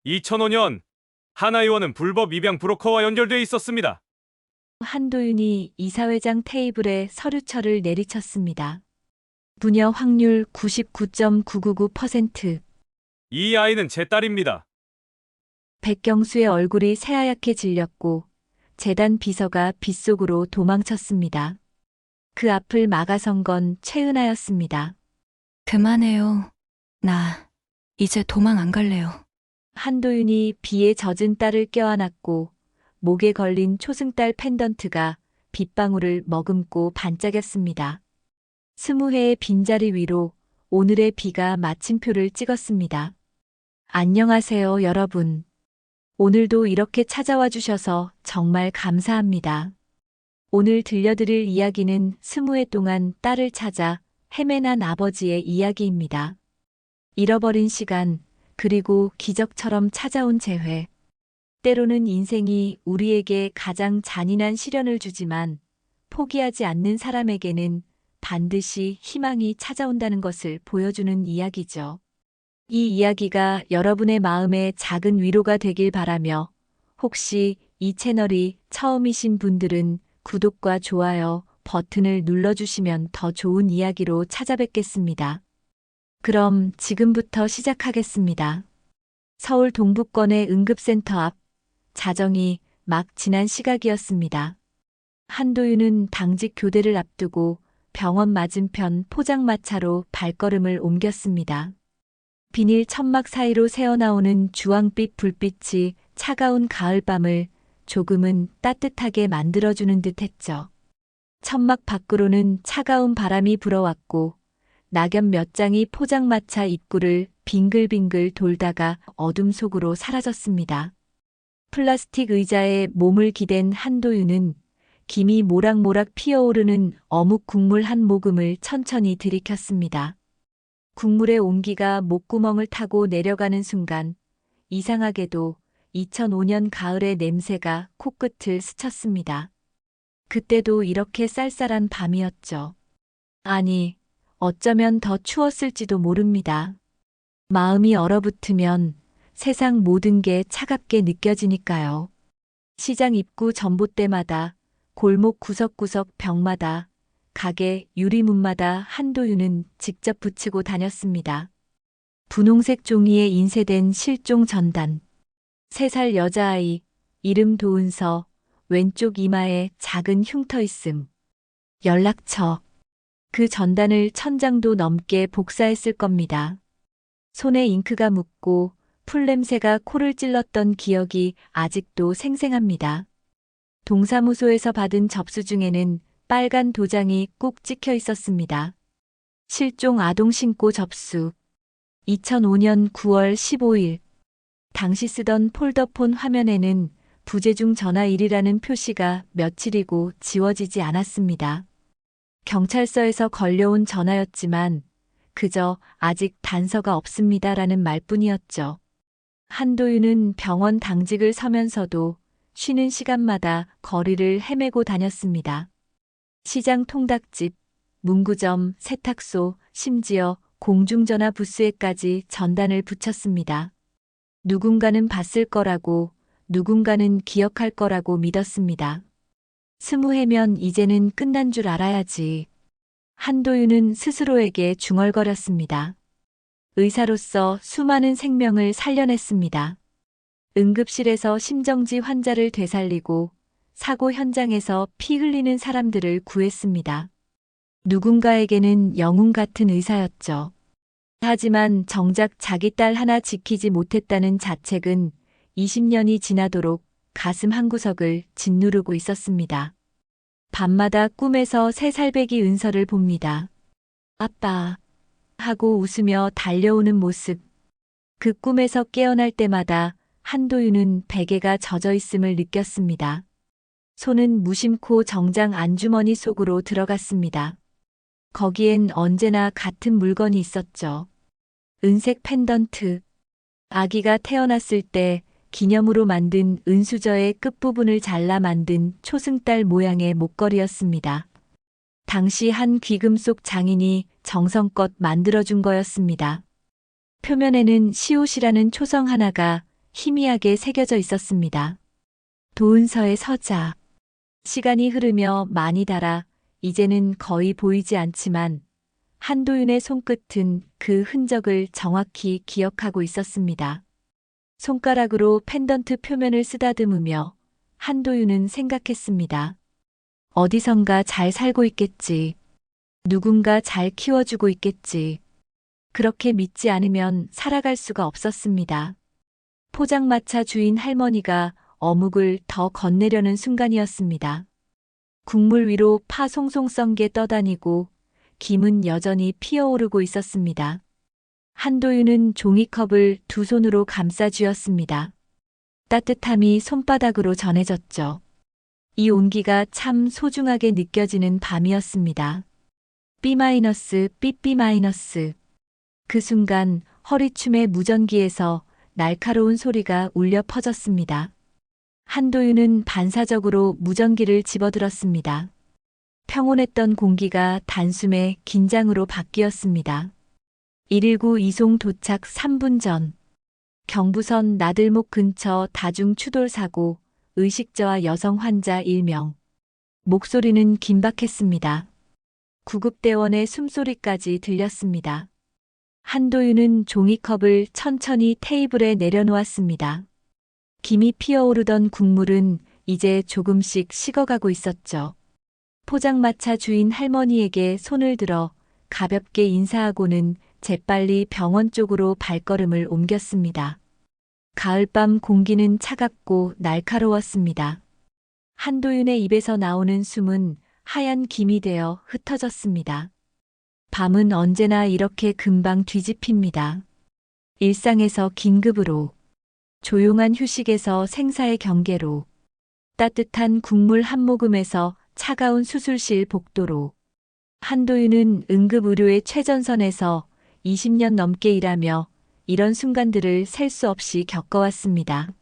2005년 하나 의원은 불법 입양 브로커와 연결돼 있었습니다. 한도윤이 이사회장 테이블에 서류철을 내리쳤습니다. 부녀 확률 99.999%. 이 아이는 제 딸입니다. 백경수의 얼굴이 새하얗게 질렸고 재단 비서가 빗속으로 도망쳤습니다. 그 앞을 막아선 건 최은하였습니다. 그만해요. 나 이제 도망 안 갈래요. 한도윤이 비에 젖은 딸을 껴안았고 목에 걸린 초승달 펜던트가 빗방울을 머금고 반짝였습니다. 20회의 빈자리 위로 오늘의 비가 마침표를 찍었습니다. 안녕하세요, 여러분. 오늘도 이렇게 찾아와 주셔서 정말 감사합니다. 오늘 들려드릴 이야기는 20회 동안 딸을 찾아 헤매난 아버지의 이야기입니다. 잃어버린 시간, 그리고 기적처럼 찾아온 재회. 때로는 인생이 우리에게 가장 잔인한 시련을 주지만 포기하지 않는 사람에게는 반드시 희망이 찾아온다는 것을 보여주는 이야기죠. 이 이야기가 여러분의 마음에 작은 위로가 되길 바라며 혹시 이 채널이 처음이신 분들은 구독과 좋아요 버튼을 눌러주시면 더 좋은 이야기로 찾아뵙겠습니다. 그럼 지금부터 시작하겠습니다. 서울 동북권의 응급센터 앞 자정이 막 지난 시각이었습니다. 한도윤은 당직 교대를 앞두고 병원 맞은편 포장마차로 발걸음을 옮겼습니다. 비닐 천막 사이로 새어나오는 주황빛 불빛이 차가운 가을밤을 조금은 따뜻하게 만들어주는 듯 했죠. 천막 밖으로는 차가운 바람이 불어왔고 낙엽 몇 장이 포장마차 입구를 빙글빙글 돌다가 어둠 속으로 사라졌습니다. 플라스틱 의자에 몸을 기댄 한도윤은 김이 모락모락 피어오르는 어묵 국물 한 모금을 천천히 들이켰습니다. 국물의 온기가 목구멍을 타고 내려가는 순간 이상하게도 2005년 가을의 냄새가 코끝을 스쳤습니다. 그때도 이렇게 쌀쌀한 밤이었죠. 아니, 어쩌면 더 추웠을지도 모릅니다. 마음이 얼어붙으면 세상 모든 게 차갑게 느껴지니까요. 시장 입구 전봇대마다 골목 구석구석 벽마다 가게 유리문마다 한도윤은 직접 붙이고 다녔습니다. 분홍색 종이에 인쇄된 실종 전단. 3살 여자아이, 이름 도은서, 왼쪽 이마에 작은 흉터 있음. 연락처. 그 전단을 1000장도 넘게 복사했을 겁니다. 손에 잉크가 묻고 풀냄새가 코를 찔렀던 기억이 아직도 생생합니다. 동사무소에서 받은 접수 중에는 빨간 도장이 꾹 찍혀 있었습니다. 실종 아동 신고 접수. 2005년 9월 15일. 당시 쓰던 폴더폰 화면에는 부재중 전화 1이라는 표시가 며칠이고 지워지지 않았습니다. 경찰서에서 걸려온 전화였지만 그저 아직 단서가 없습니다라는 말뿐이었죠. 한도윤은 병원 당직을 서면서도 쉬는 시간마다 거리를 헤매고 다녔습니다. 시장 통닭집, 문구점, 세탁소, 심지어 공중전화 부스에까지 전단을 붙였습니다. 누군가는 봤을 거라고, 누군가는 기억할 거라고 믿었습니다. 20회면 이제는 끝난 줄 알아야지. 한도윤은 스스로에게 중얼거렸습니다. 의사로서 수많은 생명을 살려냈습니다. 응급실에서 심정지 환자를 되살리고 사고 현장에서 피 흘리는 사람들을 구했습니다. 누군가에게는 영웅 같은 의사였죠. 하지만 정작 자기 딸 하나 지키지 못했다는 자책은 20년이 지나도록 가슴 한구석을 짓누르고 있었습니다. 밤마다 꿈에서 3살배기 은서를 봅니다. 아빠 하고 웃으며 달려오는 모습. 그 꿈에서 깨어날 때마다 한도윤은 베개가 젖어 있음을 느꼈습니다. 손은 무심코 정장 안주머니 속으로 들어갔습니다. 거기엔 언제나 같은 물건이 있었죠. 은색 펜던트. 아기가 태어났을 때 기념으로 만든 은수저의 끝부분을 잘라 만든 초승달 모양의 목걸이였습니다. 당시 한 귀금속 장인이 정성껏 만들어준 거였습니다. 표면에는 시옷이라는 초성 하나가 희미하게 새겨져 있었습니다. 도은서의 서자. 시간이 흐르며 많이 닳아 이제는 거의 보이지 않지만 한도윤의 손끝은 그 흔적을 정확히 기억하고 있었습니다. 손가락으로 펜던트 표면을 쓰다듬으며 한도윤은 생각했습니다. 어디선가 잘 살고 있겠지. 누군가 잘 키워주고 있겠지. 그렇게 믿지 않으면 살아갈 수가 없었습니다. 포장마차 주인 할머니가 어묵을 더 건네려는 순간이었습니다. 국물 위로 파 송송 썬 게 떠다니고 김은 여전히 피어오르고 있었습니다. 한도윤은 종이컵을 두 손으로 감싸 쥐었습니다. 따뜻함이 손바닥으로 전해졌죠. 이 온기가 참 소중하게 느껴지는 밤이었습니다. B-, 그 순간 허리춤의 무전기에서 날카로운 소리가 울려 퍼졌습니다. 한도윤은 반사적으로 무전기를 집어들었습니다. 평온했던 공기가 단숨에 긴장으로 바뀌었습니다. 119 이송 도착 3분 전. 경부선 나들목 근처 다중 추돌 사고, 의식저하 여성 환자 1명. 목소리는 긴박했습니다. 구급대원의 숨소리까지 들렸습니다. 한도윤은 종이컵을 천천히 테이블에 내려놓았습니다. 김이 피어오르던 국물은 이제 조금씩 식어가고 있었죠. 포장마차 주인 할머니에게 손을 들어 가볍게 인사하고는 재빨리 병원 쪽으로 발걸음을 옮겼습니다. 가을밤 공기는 차갑고 날카로웠습니다. 한도윤의 입에서 나오는 숨은 하얀 김이 되어 흩어졌습니다. 밤은 언제나 이렇게 금방 뒤집힙니다. 일상에서 긴급으로, 조용한 휴식에서 생사의 경계로, 따뜻한 국물 한 모금에서 차가운 수술실 복도로. 한도윤은 응급의료의 최전선에서 20년 넘게 일하며 이런 순간들을 셀 수 없이 겪어왔습니다.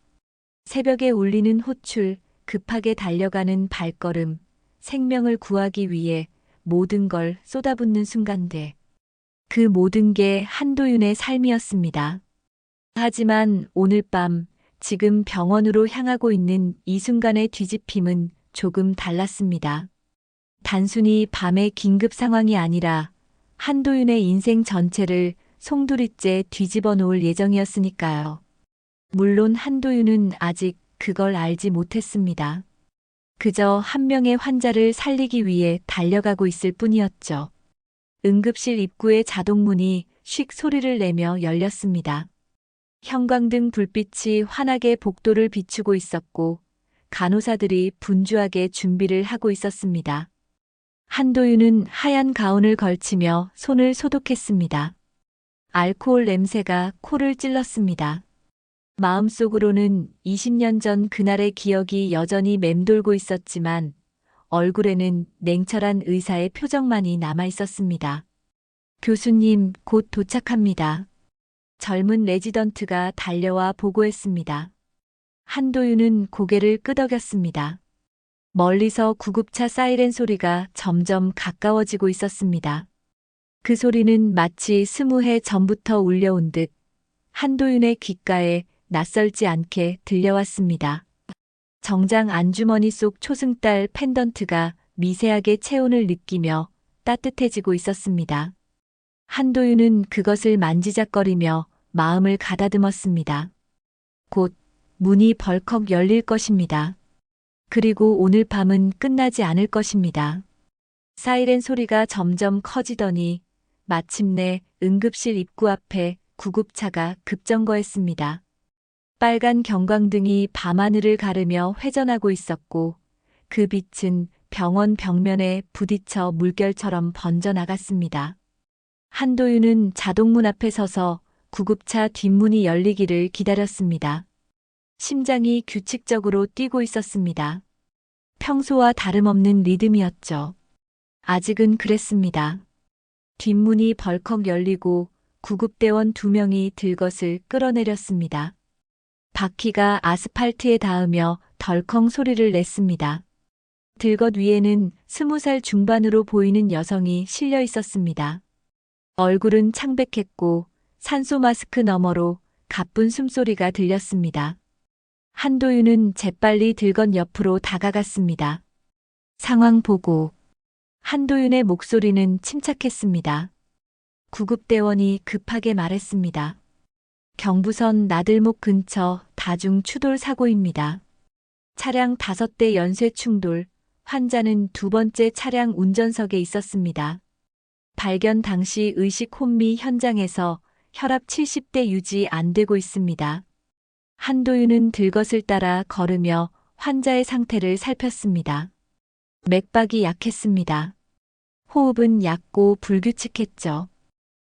새벽에 울리는 호출, 급하게 달려가는 발걸음, 생명을 구하기 위해 모든 걸 쏟아붓는 순간들. 그 모든 게 한도윤의 삶이었습니다. 하지만 오늘 밤, 지금 병원으로 향하고 있는 이 순간의 뒤집힘은 조금 달랐습니다. 단순히 밤의 긴급 상황이 아니라 한도윤의 인생 전체를 송두리째 뒤집어 놓을 예정이었으니까요. 물론 한도윤은 아직 그걸 알지 못했습니다. 그저 한 명의 환자를 살리기 위해 달려가고 있을 뿐이었죠. 응급실 입구의 자동문이 쉭 소리를 내며 열렸습니다. 형광등 불빛이 환하게 복도를 비추고 있었고 간호사들이 분주하게 준비를 하고 있었습니다. 한도윤은 하얀 가운을 걸치며 손을 소독했습니다. 알코올 냄새가 코를 찔렀습니다. 마음속으로는 20년 전 그날의 기억이 여전히 맴돌고 있었지만 얼굴에는 냉철한 의사의 표정만이 남아 있었습니다. 교수님, 곧 도착합니다. 젊은 레지던트가 달려와 보고했습니다. 한도윤은 고개를 끄덕였습니다. 멀리서 구급차 사이렌 소리가 점점 가까워지고 있었습니다. 그 소리는 마치 20해 전부터 울려온 듯 한도윤의 귓가에 낯설지 않게 들려왔습니다. 정장 안주머니 속 초승달 펜던트가 미세하게 체온을 느끼며 따뜻해지고 있었습니다. 한도윤은 그것을 만지작거리며 마음을 가다듬었습니다. 곧 문이 벌컥 열릴 것입니다. 그리고 오늘 밤은 끝나지 않을 것입니다. 사이렌 소리가 점점 커지더니 마침내 응급실 입구 앞에 구급차가 급정거했습니다. 빨간 경광등이 밤하늘을 가르며 회전하고 있었고 그 빛은 병원 벽면에 부딪혀 물결처럼 번져나갔습니다. 한도윤은 자동문 앞에 서서 구급차 뒷문이 열리기를 기다렸습니다. 심장이 규칙적으로 뛰고 있었습니다. 평소와 다름없는 리듬이었죠. 아직은 그랬습니다. 뒷문이 벌컥 열리고 구급대원 2명이 들것을 끌어내렸습니다. 바퀴가 아스팔트에 닿으며 덜컹 소리를 냈습니다. 들것 위에는 20살 중반으로 보이는 여성이 실려 있었습니다. 얼굴은 창백했고 산소 마스크 너머로 가쁜 숨소리가 들렸습니다. 한도윤은 재빨리 들건 옆으로 다가갔습니다. 상황 보고. 한도윤의 목소리는 침착했습니다. 구급대원이 급하게 말했습니다. 경부선 나들목 근처 다중 추돌 사고입니다. 차량 5대 연쇄 충돌, 환자는 두 번째 차량 운전석에 있었습니다. 발견 당시 의식 혼미 현장에서 혈압 70대 유지 안 되고 있습니다. 한도윤은 들것을 따라 걸으며 환자의 상태를 살폈습니다. 맥박이 약했습니다. 호흡은 얕고 불규칙했죠.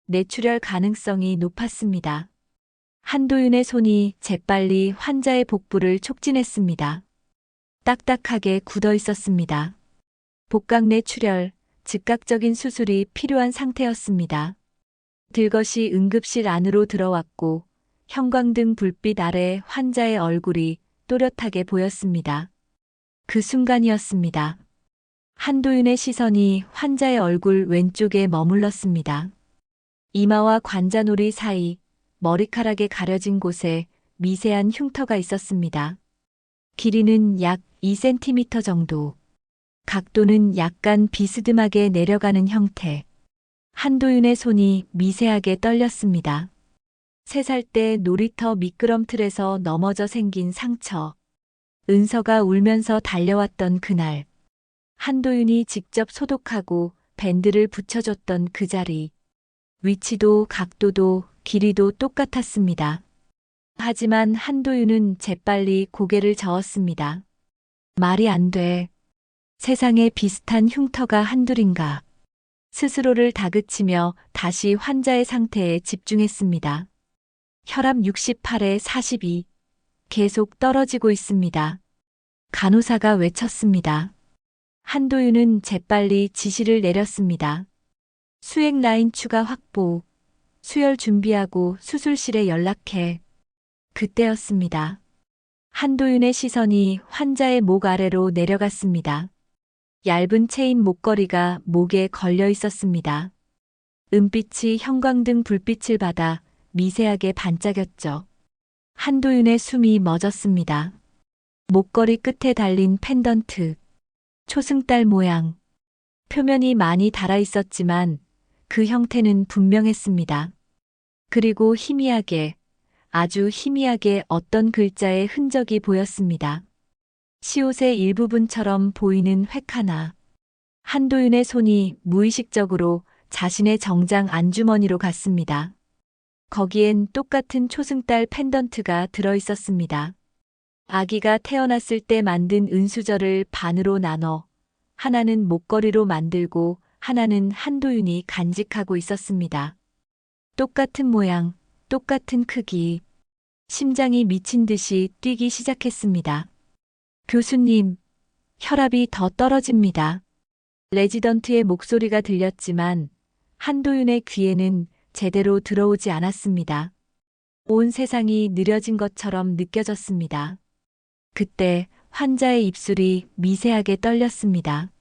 뇌출혈 가능성이 높았습니다. 한도윤의 손이 재빨리 환자의 복부를 촉진했습니다. 딱딱하게 굳어 있었습니다. 복강 뇌출혈, 즉각적인 수술이 필요한 상태였습니다. 들것이 응급실 안으로 들어왔고 형광등 불빛 아래 환자의 얼굴이 또렷하게 보였습니다. 그 순간이었습니다. 한도윤의 시선이 환자의 얼굴 왼쪽에 머물렀습니다. 이마와 관자놀이 사이 머리카락에 가려진 곳에 미세한 흉터가 있었습니다. 길이는 약 2cm 정도. 각도는 약간 비스듬하게 내려가는 형태. 한도윤의 손이 미세하게 떨렸습니다. 3살 때 놀이터 미끄럼틀에서 넘어져 생긴 상처. 은서가 울면서 달려왔던 그날. 한도윤이 직접 소독하고 밴드를 붙여줬던 그 자리. 위치도 각도도 길이도 똑같았습니다. 하지만 한도윤은 재빨리 고개를 저었습니다. 말이 안 돼. 세상에 비슷한 흉터가 한둘인가. 스스로를 다그치며 다시 환자의 상태에 집중했습니다. 혈압 68에 42. 계속 떨어지고 있습니다. 간호사가 외쳤습니다. 한도윤은 재빨리 지시를 내렸습니다. 수액 라인 추가 확보. 수혈 준비하고 수술실에 연락해. 그때였습니다. 한도윤의 시선이 환자의 목 아래로 내려갔습니다. 얇은 체인 목걸이가 목에 걸려 있었습니다. 은빛이 형광등 불빛을 받아 미세하게 반짝였죠. 한도윤의 숨이 멎었습니다. 목걸이 끝에 달린 펜던트. 초승달 모양. 표면이 많이 닳아 있었지만 그 형태는 분명했습니다. 그리고 희미하게, 아주 희미하게 어떤 글자의 흔적이 보였습니다. 시옷의 일부분처럼 보이는 획 하나. 한도윤의 손이 무의식적으로 자신의 정장 안주머니로 갔습니다. 거기엔 똑같은 초승달 펜던트가 들어 있었습니다. 아기가 태어났을 때 만든 은수저를 반으로 나눠 하나는 목걸이로 만들고 하나는 한도윤이 간직하고 있었습니다. 똑같은 모양, 똑같은 크기. 심장이 미친 듯이 뛰기 시작했습니다. 교수님, 혈압이 더 떨어집니다. 레지던트의 목소리가 들렸지만 한도윤의 귀에는 제대로 들어오지 않았습니다. 온 세상이 느려진 것처럼 느껴졌습니다. 그때 환자의 입술이 미세하게 떨렸습니다.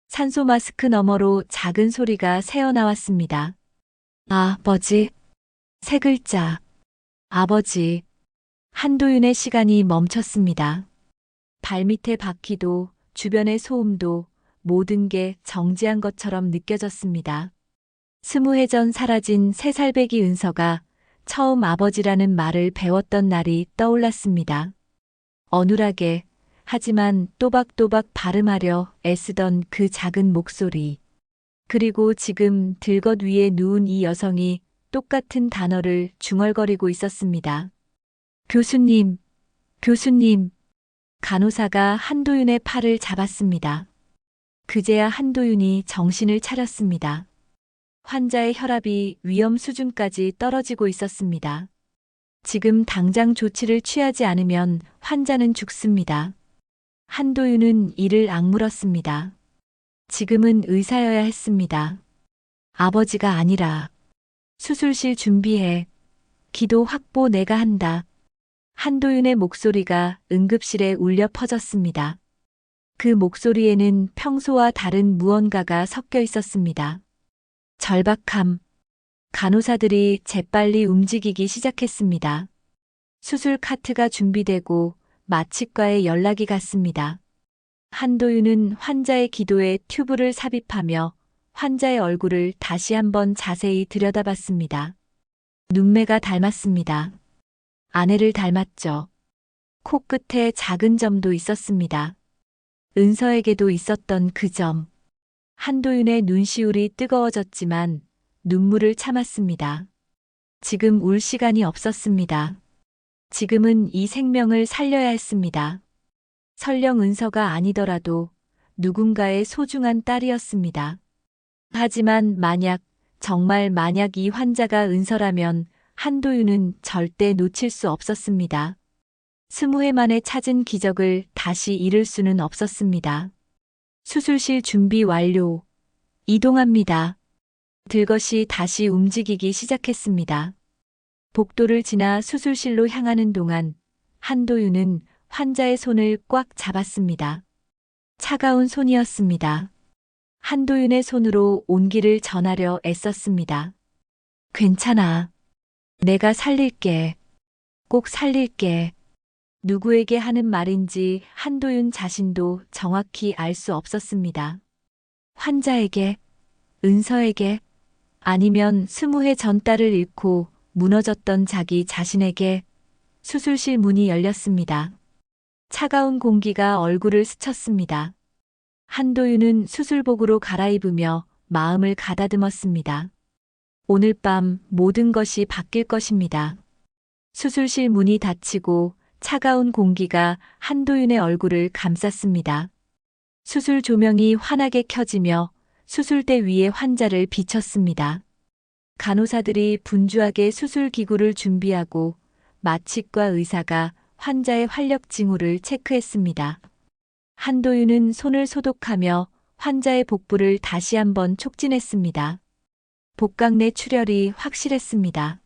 산소 마스크 너머로 작은 소리가 새어나왔습니다. 아버지. 3글자. 아버지. 한도윤의 시간이 멈췄습니다. 발밑의 바퀴도 주변의 소음도 모든 게 정지한 것처럼 느껴졌습니다. 20해 전 사라진 3살배기 은서가 처음 아버지라는 말을 배웠던 날이 떠올랐습니다. 어눌하게 하지만 또박또박 발음하려 애쓰던 그 작은 목소리. 그리고 지금 들것 위에 누운 이 여성이 똑같은 단어를 중얼거리고 있었습니다. 교수님, 교수님. 간호사가 한도윤의 팔을 잡았습니다. 그제야 한도윤이 정신을 차렸습니다. 환자의 혈압이 위험 수준까지 떨어지고 있었습니다. 지금 당장 조치를 취하지 않으면 환자는 죽습니다. 한도윤은 이를 악물었습니다. 지금은 의사여야 했습니다. 아버지가 아니라. 수술실 준비해. 기도 확보 내가 한다. 한도윤의 목소리가 응급실에 울려 퍼졌습니다. 그 목소리에는 평소와 다른 무언가가 섞여 있었습니다. 절박함. 간호사들이 재빨리 움직이기 시작했습니다. 수술 카트가 준비되고 마취과에 연락이 갔습니다. 한도윤은 환자의 기도에 튜브를 삽입하며 환자의 얼굴을 다시 한번 자세히 들여다봤습니다. 눈매가 닮았습니다. 아내를 닮았죠. 코끝에 작은 점도 있었습니다. 은서에게도 있었던 그 점. 한도윤의 눈시울이 뜨거워졌지만 눈물을 참았습니다. 지금 울 시간이 없었습니다. 지금은 이 생명을 살려야 했습니다. 설령 은서가 아니더라도 누군가의 소중한 딸이었습니다. 하지만 정말 만약 이 환자가 은서라면 한도윤은 절대 놓칠 수 없었습니다. 20회 만에 찾은 기적을 다시 잃을 수는 없었습니다. 수술실 준비 완료. 이동합니다. 들것이 다시 움직이기 시작했습니다. 복도를 지나 수술실로 향하는 동안 한도윤은 환자의 손을 꽉 잡았습니다. 차가운 손이었습니다. 한도윤의 손으로 온기를 전하려 애썼습니다. 괜찮아. 내가 살릴게. 꼭 살릴게. 누구에게 하는 말인지 한도윤 자신도 정확히 알 수 없었습니다. 환자에게, 은서에게, 아니면 20회 전 딸을 잃고 무너졌던 자기 자신에게. 수술실 문이 열렸습니다. 차가운 공기가 얼굴을 스쳤습니다. 한도윤은 수술복으로 갈아입으며 마음을 가다듬었습니다. 오늘 밤 모든 것이 바뀔 것입니다. 수술실 문이 닫히고 차가운 공기가 한도윤의 얼굴을 감쌌습니다. 수술 조명이 환하게 켜지며 수술대 위에 환자를 비쳤습니다. 간호사들이 분주하게 수술 기구를 준비하고 마취과 의사가 환자의 활력 징후를 체크했습니다. 한도윤은 손을 소독하며 환자의 복부를 다시 한번 촉진했습니다. 복강 내 출혈이 확실했습니다.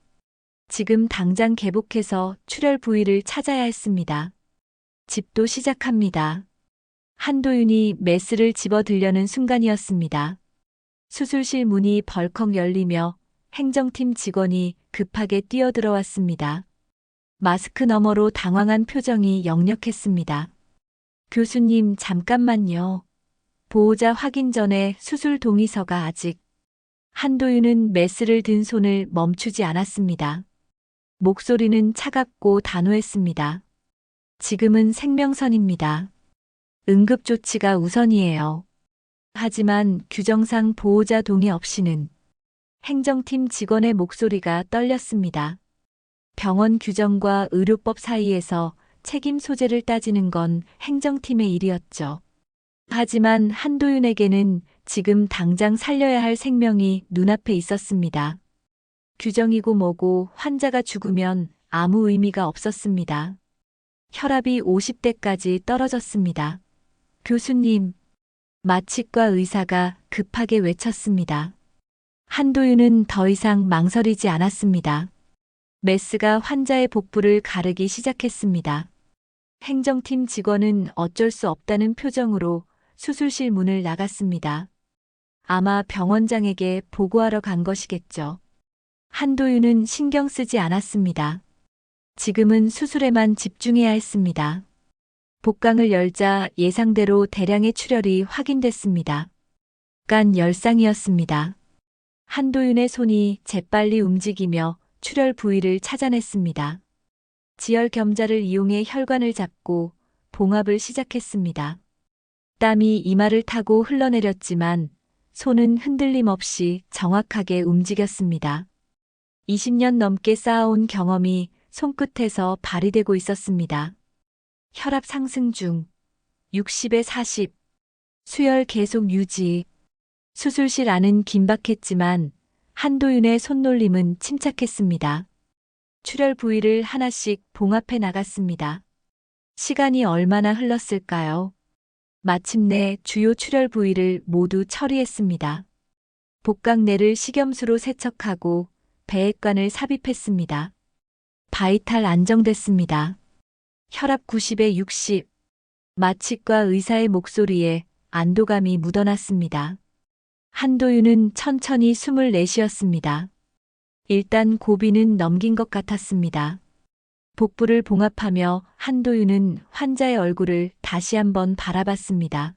지금 당장 개복해서 출혈 부위를 찾아야 했습니다. 집도 시작합니다. 한도윤이 메스를 집어들려는 순간이었습니다. 수술실 문이 벌컥 열리며 행정팀 직원이 급하게 뛰어들어왔습니다. 마스크 너머로 당황한 표정이 역력했습니다. 교수님, 잠깐만요. 보호자 확인 전에 수술 동의서가 아직. 한도윤은 메스를 든 손을 멈추지 않았습니다. 목소리는 차갑고 단호했습니다. 지금은 생명선입니다. 응급조치가 우선이에요. 하지만 규정상 보호자 동의 없이는. 행정팀 직원의 목소리가 떨렸습니다. 병원 규정과 의료법 사이에서 책임 소재를 따지는 건 행정팀의 일이었죠. 하지만 한도윤에게는 지금 당장 살려야 할 생명이 눈앞에 있었습니다. 규정이고 뭐고 환자가 죽으면 아무 의미가 없었습니다. 혈압이 50대까지 떨어졌습니다. 교수님, 마취과 의사가 급하게 외쳤습니다. 한도윤은 더 이상 망설이지 않았습니다. 메스가 환자의 복부를 가르기 시작했습니다. 행정팀 직원은 어쩔 수 없다는 표정으로 수술실 문을 나갔습니다. 아마 병원장에게 보고하러 간 것이겠죠. 한도윤은 신경 쓰지 않았습니다. 지금은 수술에만 집중해야 했습니다. 복강을 열자 예상대로 대량의 출혈이 확인됐습니다. 간 열상이었습니다. 한도윤의 손이 재빨리 움직이며 출혈 부위를 찾아냈습니다. 지혈 겸자를 이용해 혈관을 잡고 봉합을 시작했습니다. 땀이 이마를 타고 흘러내렸지만 손은 흔들림 없이 정확하게 움직였습니다. 20년 넘게 쌓아온 경험이 손끝에서 발휘되고 있었습니다. 혈압 상승 중, 60에 40, 수혈 계속 유지. 수술실 안은 긴박했지만 한도윤의 손놀림은 침착했습니다. 출혈 부위를 하나씩 봉합해 나갔습니다. 시간이 얼마나 흘렀을까요? 마침내 주요 출혈 부위를 모두 처리했습니다. 복강 내를 식염수로 세척하고 배액관을 삽입했습니다. 바이탈 안정됐습니다. 혈압 90에 60. 마취과 의사의 목소리에 안도감이 묻어났습니다. 한도윤은 천천히 숨을 내쉬었습니다. 일단 고비는 넘긴 것 같았습니다. 복부를 봉합하며 한도윤은 환자의 얼굴을 다시 한번 바라봤습니다.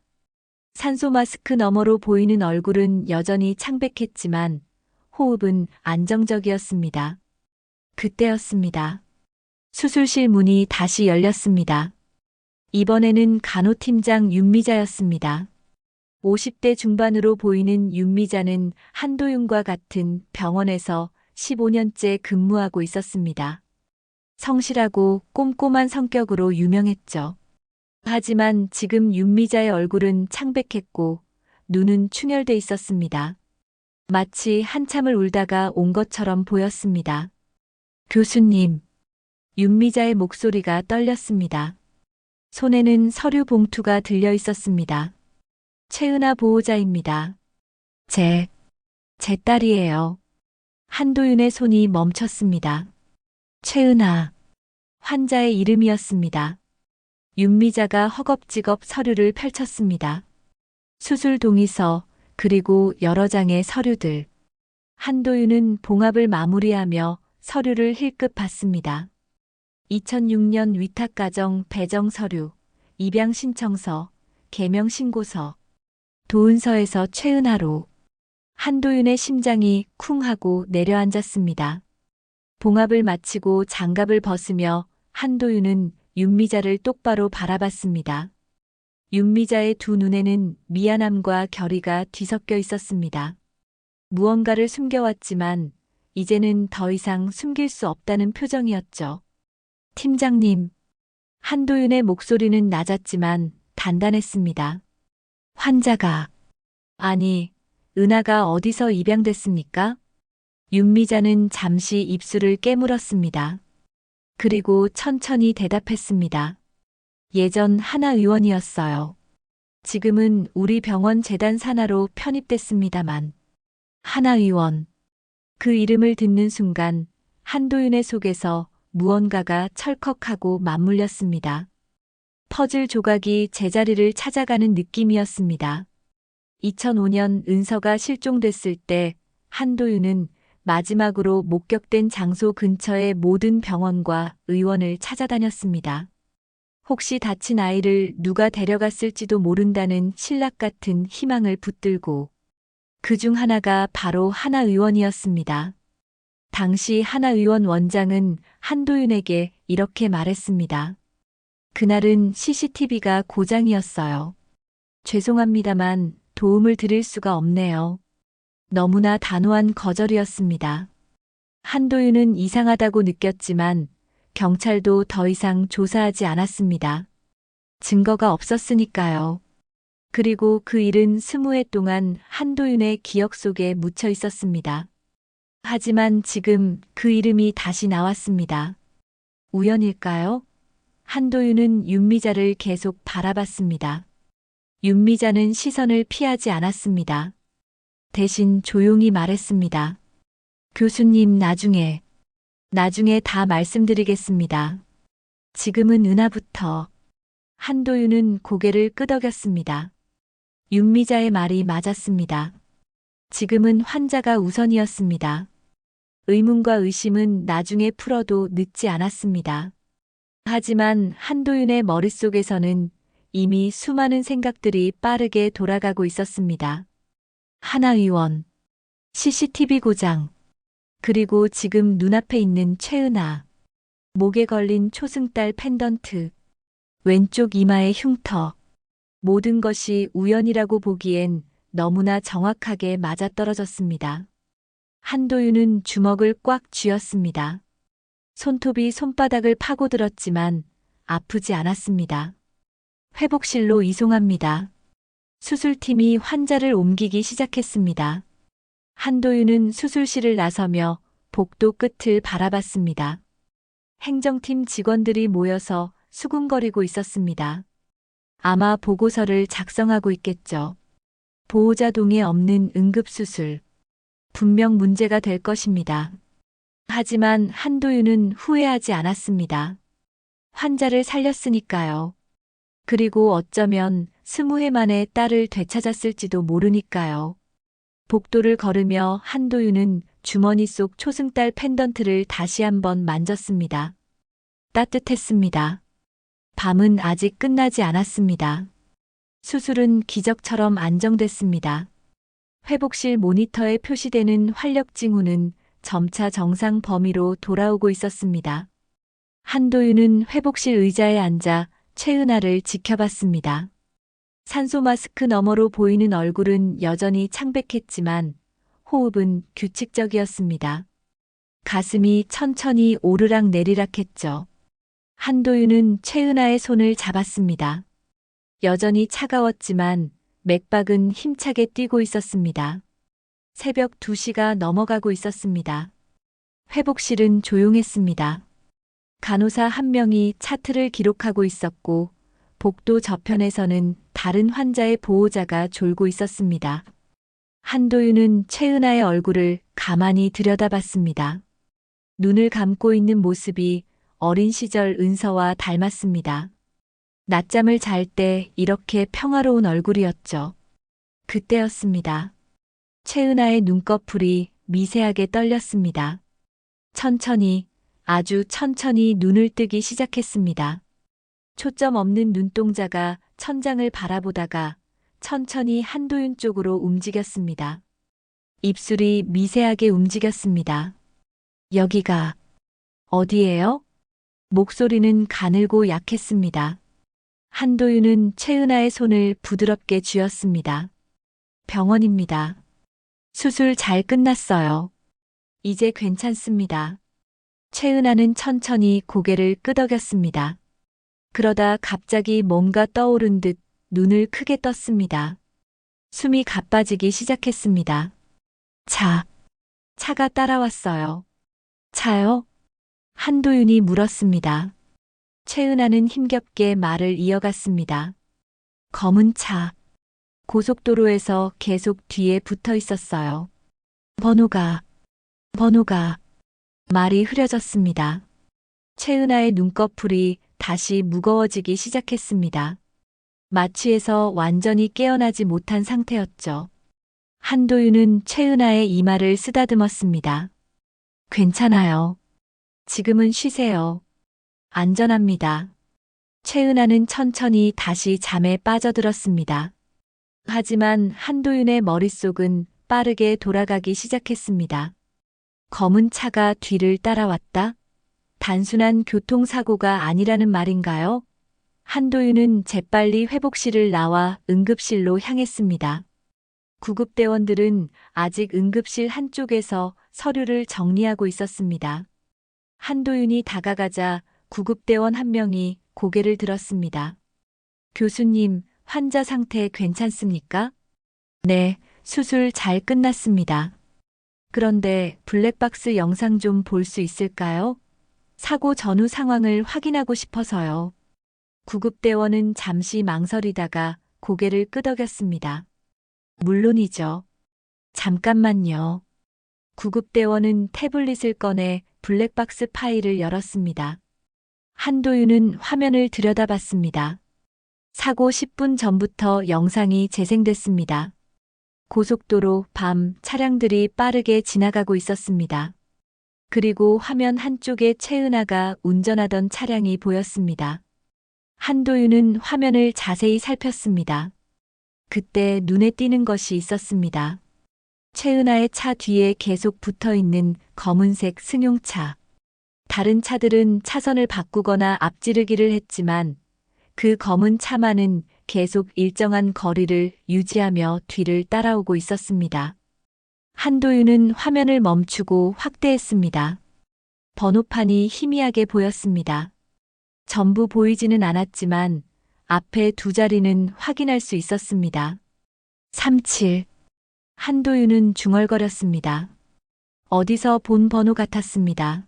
산소 마스크 너머로 보이는 얼굴은 여전히 창백했지만 호흡은 안정적이었습니다. 그때였습니다. 수술실 문이 다시 열렸습니다. 이번에는 간호팀장 윤미자였습니다. 50대 중반으로 보이는 윤미자는 한도윤과 같은 병원에서 15년째 근무하고 있었습니다. 성실하고 꼼꼼한 성격으로 유명했죠. 하지만 지금 윤미자의 얼굴은 창백했고 눈은 충혈돼 있었습니다. 마치 한참을 울다가 온 것처럼 보였습니다. 교수님, 윤미자의 목소리가 떨렸습니다. 손에는 서류 봉투가 들려 있었습니다. 최은아 보호자입니다. 제 딸이에요. 한도윤의 손이 멈췄습니다. 최은아, 환자의 이름이었습니다. 윤미자가 허겁지겁 서류를 펼쳤습니다. 수술 동의서, 그리고 여러 장의 서류들. 한도윤은 봉합을 마무리하며 서류를 힐끗 받습니다. 2006년 위탁가정 배정 서류, 입양 신청서, 개명 신고서, 도은서에서 최은하로. 한도윤의 심장이 쿵 하고 내려앉았습니다. 봉합을 마치고 장갑을 벗으며 한도윤은 윤미자를 똑바로 바라봤습니다. 윤미자의 두 눈에는 미안함과 결의가 뒤섞여 있었습니다. 무언가를 숨겨왔지만 이제는 더 이상 숨길 수 없다는 표정이었죠. 팀장님, 한도윤의 목소리는 낮았지만 단단했습니다. 환자가, 아니, 은하가 어디서 입양됐습니까? 윤미자는 잠시 입술을 깨물었습니다. 그리고 천천히 대답했습니다. 예전 하나 의원이었어요. 지금은 우리 병원 재단 산하로 편입됐습니다만. 하나 의원. 그 이름을 듣는 순간 한도윤의 속에서 무언가가 철컥하고 맞물렸습니다. 퍼즐 조각이 제자리를 찾아가는 느낌이었습니다. 2005년 은서가 실종됐을 때 한도윤은 마지막으로 목격된 장소 근처의 모든 병원과 의원을 찾아다녔습니다. 혹시 다친 아이를 누가 데려갔을지도 모른다는 신락 같은 희망을 붙들고 그중 하나가 바로 하나 의원이었습니다. 당시 하나 의원 원장은 한도윤에게 이렇게 말했습니다. 그날은 CCTV가 고장이었어요. 죄송합니다만 도움을 드릴 수가 없네요. 너무나 단호한 거절이었습니다. 한도윤은 이상하다고 느꼈지만 경찰도 더 이상 조사하지 않았습니다. 증거가 없었으니까요. 그리고 그 일은 20해 동안 한도윤의 기억 속에 묻혀 있었습니다. 하지만 지금 그 이름이 다시 나왔습니다. 우연일까요? 한도윤은 윤미자를 계속 바라봤습니다. 윤미자는 시선을 피하지 않았습니다. 대신 조용히 말했습니다. 교수님, 나중에 다 말씀드리겠습니다. 지금은 은하부터. 한도윤은 고개를 끄덕였습니다. 윤미자의 말이 맞았습니다. 지금은 환자가 우선이었습니다. 의문과 의심은 나중에 풀어도 늦지 않았습니다. 하지만 한도윤의 머릿속에서는 이미 수많은 생각들이 빠르게 돌아가고 있었습니다. 하나 의원, CCTV 고장, 그리고 지금 눈앞에 있는 최은하, 목에 걸린 초승달 펜던트, 왼쪽 이마의 흉터, 모든 것이 우연이라고 보기엔 너무나 정확하게 맞아떨어졌습니다. 한도윤은 주먹을 꽉 쥐었습니다. 손톱이 손바닥을 파고들었지만 아프지 않았습니다. 회복실로 이송합니다. 수술팀이 환자를 옮기기 시작했습니다. 한도윤은 수술실을 나서며 복도 끝을 바라봤습니다. 행정팀 직원들이 모여서 수군거리고 있었습니다. 아마 보고서를 작성하고 있겠죠. 보호자 동의 없는 응급수술. 분명 문제가 될 것입니다. 하지만 한도윤은 후회하지 않았습니다. 환자를 살렸으니까요. 그리고 어쩌면 20해 만에 딸을 되찾았을지도 모르니까요. 복도를 걸으며 한도윤은 주머니 속 초승달 펜던트를 다시 한번 만졌습니다. 따뜻했습니다. 밤은 아직 끝나지 않았습니다. 수술은 기적처럼 안정됐습니다. 회복실 모니터에 표시되는 활력 징후는 점차 정상 범위로 돌아오고 있었습니다. 한도윤은 회복실 의자에 앉아 최은하를 지켜봤습니다. 산소 마스크 너머로 보이는 얼굴은 여전히 창백했지만 호흡은 규칙적이었습니다. 가슴이 천천히 오르락 내리락 했죠. 한도윤은 최은하의 손을 잡았습니다. 여전히 차가웠지만 맥박은 힘차게 뛰고 있었습니다. 새벽 2시가 넘어가고 있었습니다. 회복실은 조용했습니다. 간호사 한 명이 차트를 기록하고 있었고 복도 저편에서는 다른 환자의 보호자가 졸고 있었습니다. 한도윤은 최은하의 얼굴을 가만히 들여다봤습니다. 눈을 감고 있는 모습이 어린 시절 은서와 닮았습니다. 낮잠을 잘 때 이렇게 평화로운 얼굴이었죠. 그때였습니다. 최은하의 눈꺼풀이 미세하게 떨렸습니다. 천천히, 아주 천천히 눈을 뜨기 시작했습니다. 초점 없는 눈동자가 천장을 바라보다가 천천히 한도윤 쪽으로 움직였습니다. 입술이 미세하게 움직였습니다. 여기가 어디예요? 목소리는 가늘고 약했습니다. 한도윤은 최은하의 손을 부드럽게 쥐었습니다. 병원입니다. 수술 잘 끝났어요. 이제 괜찮습니다. 최은하는 천천히 고개를 끄덕였습니다. 그러다 갑자기 뭔가 떠오른 듯 눈을 크게 떴습니다. 숨이 가빠지기 시작했습니다. 차가 따라왔어요. 차요? 한도윤이 물었습니다. 최은하는 힘겹게 말을 이어갔습니다. 검은 차. 고속도로에서 계속 뒤에 붙어 있었어요. 번호가. 말이 흐려졌습니다. 최은하의 눈꺼풀이 다시 무거워지기 시작했습니다. 마취에서 완전히 깨어나지 못한 상태였죠. 한도윤은 최은하의 이마를 쓰다듬었습니다. 괜찮아요. 지금은 쉬세요. 안전합니다. 최은하는 천천히 다시 잠에 빠져들었습니다. 하지만 한도윤의 머릿속은 빠르게 돌아가기 시작했습니다. 검은 차가 뒤를 따라왔다? 단순한 교통사고가 아니라는 말인가요? 한도윤은 재빨리 회복실을 나와 응급실로 향했습니다. 구급대원들은 아직 응급실 한쪽에서 서류를 정리하고 있었습니다. 한도윤이 다가가자 구급대원 한 명이 고개를 들었습니다. 교수님, 환자 상태 괜찮습니까? 네, 수술 잘 끝났습니다. 그런데 블랙박스 영상 좀 볼 수 있을까요? 사고 전후 상황을 확인하고 싶어서요. 구급대원은 잠시 망설이다가 고개를 끄덕였습니다. 물론이죠. 잠깐만요. 구급대원은 태블릿을 꺼내 블랙박스 파일을 열었습니다. 한도윤은 화면을 들여다봤습니다. 사고 10분 전부터 영상이 재생됐습니다. 고속도로 밤 차량들이 빠르게 지나가고 있었습니다. 그리고 화면 한쪽에 최은하가 운전하던 차량이 보였습니다. 한도윤은 화면을 자세히 살폈습니다. 그때 눈에 띄는 것이 있었습니다. 최은하의 차 뒤에 계속 붙어 있는 검은색 승용차. 다른 차들은 차선을 바꾸거나 앞지르기를 했지만 그 검은 차만은 계속 일정한 거리를 유지하며 뒤를 따라오고 있었습니다. 한도윤은 화면을 멈추고 확대했습니다. 번호판이 희미하게 보였습니다. 전부 보이지는 않았지만 앞에 두 자리는 확인할 수 있었습니다. 37. 한도윤은 중얼거렸습니다. 어디서 본 번호 같았습니다.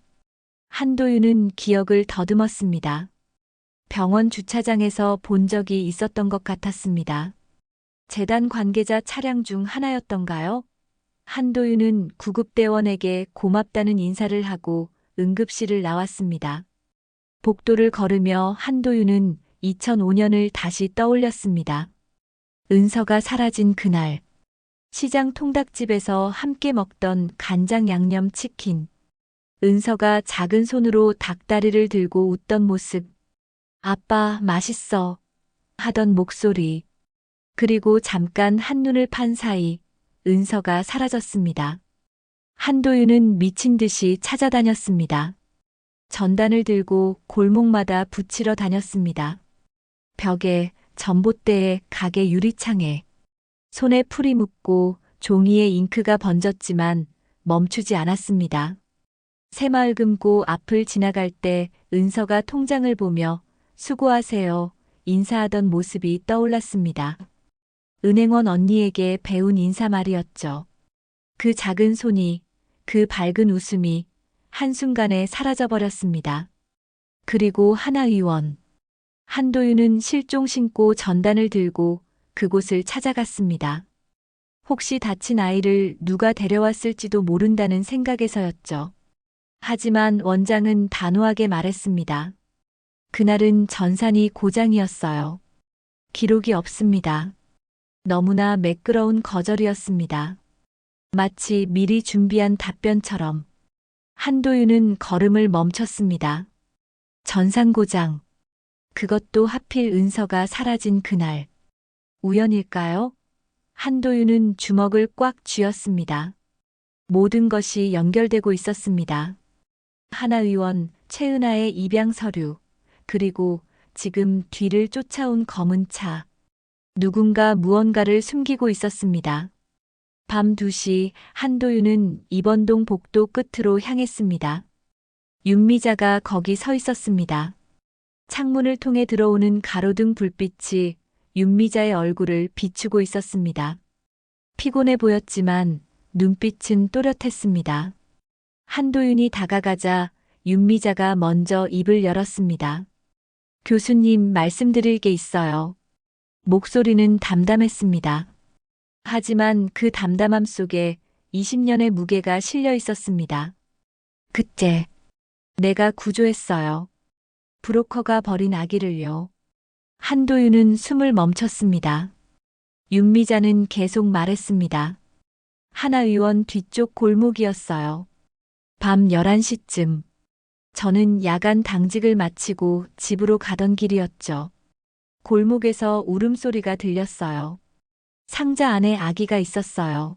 한도윤은 기억을 더듬었습니다. 병원 주차장에서 본 적이 있었던 것 같았습니다. 재단 관계자 차량 중 하나였던가요? 한도윤은 구급대원에게 고맙다는 인사를 하고 응급실을 나왔습니다. 복도를 걸으며 한도윤은 2005년을 다시 떠올렸습니다. 은서가 사라진 그날, 시장 통닭집에서 함께 먹던 간장 양념 치킨. 은서가 작은 손으로 닭다리를 들고 웃던 모습. 아빠, 맛있어. 하던 목소리. 그리고 잠깐 한눈을 판 사이 은서가 사라졌습니다. 한도윤은 미친 듯이 찾아다녔습니다. 전단을 들고 골목마다 붙이러 다녔습니다. 벽에, 전봇대에, 가게 유리창에. 손에 풀이 묻고 종이에 잉크가 번졌지만 멈추지 않았습니다. 새마을 금고 앞을 지나갈 때 은서가 통장을 보며 수고하세요 인사하던 모습이 떠올랐습니다. 은행원 언니에게 배운 인사말이었죠. 그 작은 손이, 그 밝은 웃음이 한순간에 사라져버렸습니다. 그리고 하나 의원. 한도윤은 실종 신고 전단을 들고 그곳을 찾아갔습니다. 혹시 다친 아이를 누가 데려왔을지도 모른다는 생각에서였죠. 하지만 원장은 단호하게 말했습니다. 그날은 전산이 고장이었어요. 기록이 없습니다. 너무나 매끄러운 거절이었습니다. 마치 미리 준비한 답변처럼. 한도윤은 걸음을 멈췄습니다. 전산 고장. 그것도 하필 은서가 사라진 그날. 우연일까요? 한도윤은 주먹을 꽉 쥐었습니다. 모든 것이 연결되고 있었습니다. 하나 의원, 최은하의 입양 서류, 그리고 지금 뒤를 쫓아온 검은 차. 누군가 무언가를 숨기고 있었습니다. 밤 2시 한도윤은 이번동 복도 끝으로 향했습니다. 윤미자가 거기 서 있었습니다. 창문을 통해 들어오는 가로등 불빛이 윤미자의 얼굴을 비추고 있었습니다. 피곤해 보였지만 눈빛은 또렷했습니다. 한도윤이 다가가자 윤미자가 먼저 입을 열었습니다. 교수님, 말씀드릴 게 있어요. 목소리는 담담했습니다. 하지만 그 담담함 속에 20년의 무게가 실려 있었습니다. 그때 내가 구조했어요. 브로커가 버린 아기를요. 한도윤은 숨을 멈췄습니다. 윤미자는 계속 말했습니다. 하나 의원 뒤쪽 골목이었어요. 밤 11시쯤. 저는 야간 당직을 마치고 집으로 가던 길이었죠. 골목에서 울음소리가 들렸어요. 상자 안에 아기가 있었어요.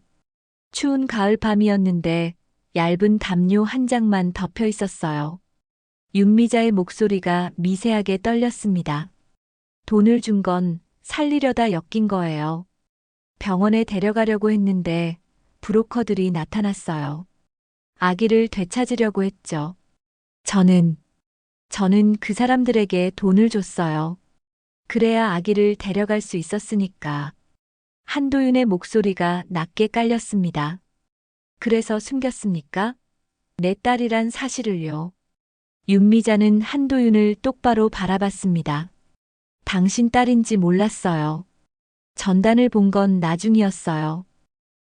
추운 가을 밤이었는데 얇은 담요 한 장만 덮여 있었어요. 윤미자의 목소리가 미세하게 떨렸습니다. 돈을 준 건 살리려다 엮인 거예요. 병원에 데려가려고 했는데 브로커들이 나타났어요. 아기를 되찾으려고 했죠. 저는 그 사람들에게 돈을 줬어요. 그래야 아기를 데려갈 수 있었으니까. 한도윤의 목소리가 낮게 깔렸습니다. 그래서 숨겼습니까? 내 딸이란 사실을요. 윤미자는 한도윤을 똑바로 바라봤습니다. 당신 딸인지 몰랐어요. 전단을 본 건 나중이었어요.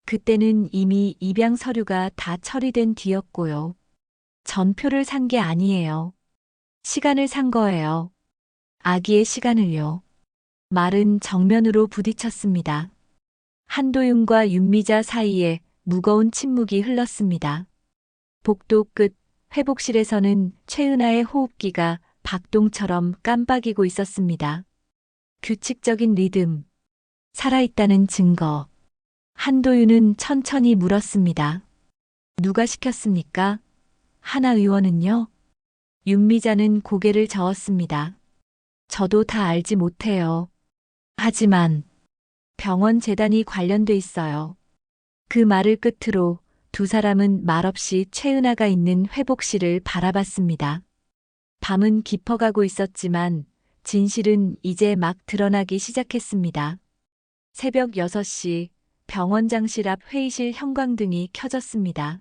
그때는 이미 입양 서류가 다 처리된 뒤였고요. 전표를 산 게 아니에요. 시간을 산 거예요. 아기의 시간을요. 말은 정면으로 부딪혔습니다. 한도윤과 윤미자 사이에 무거운 침묵이 흘렀습니다. 복도 끝 회복실에서는 최은하의 호흡기가 박동처럼 깜빡이고 있었습니다. 규칙적인 리듬, 살아있다는 증거. 한도윤은 천천히 물었습니다. 누가 시켰습니까? 하나 의원은요? 윤미자는 고개를 저었습니다. 저도 다 알지 못해요. 하지만 병원 재단이 관련돼 있어요. 그 말을 끝으로 두 사람은 말없이 최은하가 있는 회복실을 바라봤습니다. 밤은 깊어가고 있었지만 진실은 이제 막 드러나기 시작했습니다. 새벽 6시 병원장실 앞 회의실 형광등이 켜졌습니다.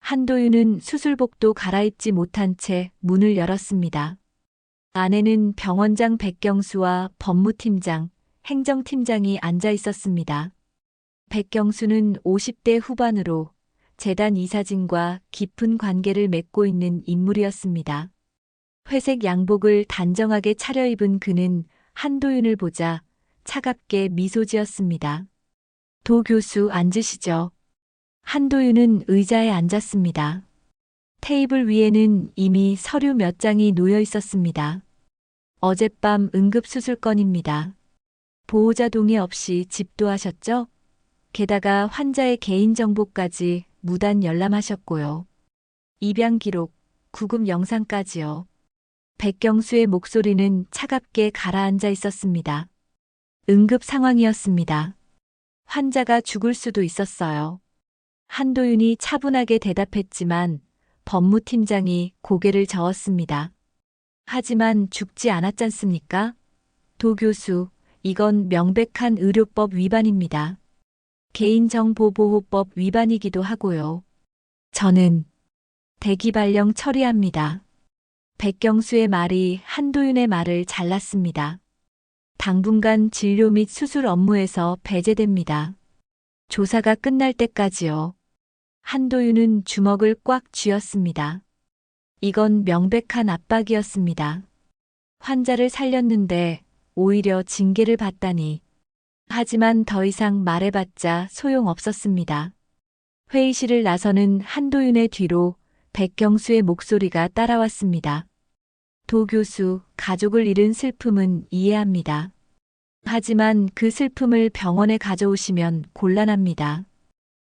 한도윤은 수술복도 갈아입지 못한 채 문을 열었습니다. 안에는 병원장 백경수와 법무팀장, 행정팀장이 앉아 있었습니다. 백경수는 50대 후반으로 재단 이사진과 깊은 관계를 맺고 있는 인물이었습니다. 회색 양복을 단정하게 차려입은 그는 한도윤을 보자 차갑게 미소 지었습니다. 도 교수 앉으시죠. 한도윤은 의자에 앉았습니다. 테이블 위에는 이미 서류 몇 장이 놓여 있었습니다. 어젯밤 응급수술건입니다. 보호자 동의 없이 집도하셨죠? 게다가 환자의 개인정보까지 무단 열람하셨고요. 입양 기록, 구급 영상까지요. 백경수의 목소리는 차갑게 가라앉아 있었습니다. 응급 상황이었습니다. 환자가 죽을 수도 있었어요. 한도윤이 차분하게 대답했지만 법무팀장이 고개를 저었습니다. 하지만 죽지 않았잖습니까? 도 교수, 이건 명백한 의료법 위반입니다. 개인정보보호법 위반이기도 하고요. 저는 대기발령 처리합니다. 백경수의 말이 한도윤의 말을 잘랐습니다. 당분간 진료 및 수술 업무에서 배제됩니다. 조사가 끝날 때까지요. 한도윤은 주먹을 꽉 쥐었습니다. 이건 명백한 압박이었습니다. 환자를 살렸는데 오히려 징계를 받다니. 하지만 더 이상 말해봤자 소용없었습니다. 회의실을 나서는 한도윤의 뒤로 백경수의 목소리가 따라왔습니다. 도 교수, 가족을 잃은 슬픔은 이해합니다. 하지만 그 슬픔을 병원에 가져오시면 곤란합니다.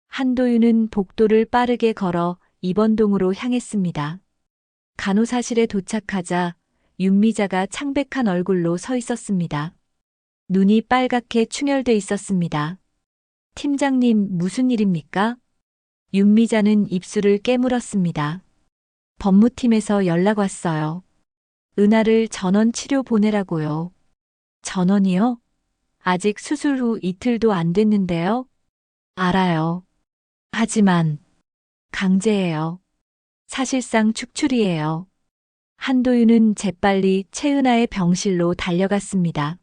한도윤은 복도를 빠르게 걸어 입원동으로 향했습니다. 간호사실에 도착하자 윤미자가 창백한 얼굴로 서 있었습니다. 눈이 빨갛게 충혈돼 있었습니다. 팀장님, 무슨 일입니까? 윤미자는 입술을 깨물었습니다. 법무팀에서 연락 왔어요. 은하를 전원 치료 보내라고요. 전원이요? 아직 수술 후 이틀도 안 됐는데요? 알아요. 하지만 강제예요. 사실상 축출이에요. 한도윤은 재빨리 최은하의 병실로 달려갔습니다.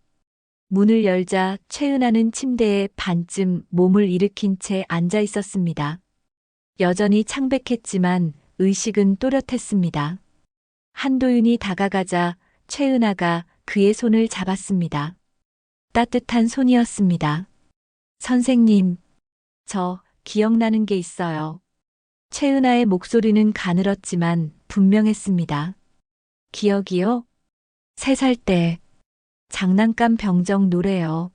문을 열자 최은하는 침대에 반쯤 몸을 일으킨 채 앉아 있었습니다. 여전히 창백했지만 의식은 또렷했습니다. 한도윤이 다가가자 최은하가 그의 손을 잡았습니다. 따뜻한 손이었습니다. 선생님, 저 기억나는 게 있어요. 최은하의 목소리는 가늘었지만 분명했습니다. 기억이요? 3살 때 장난감 병정 노래요.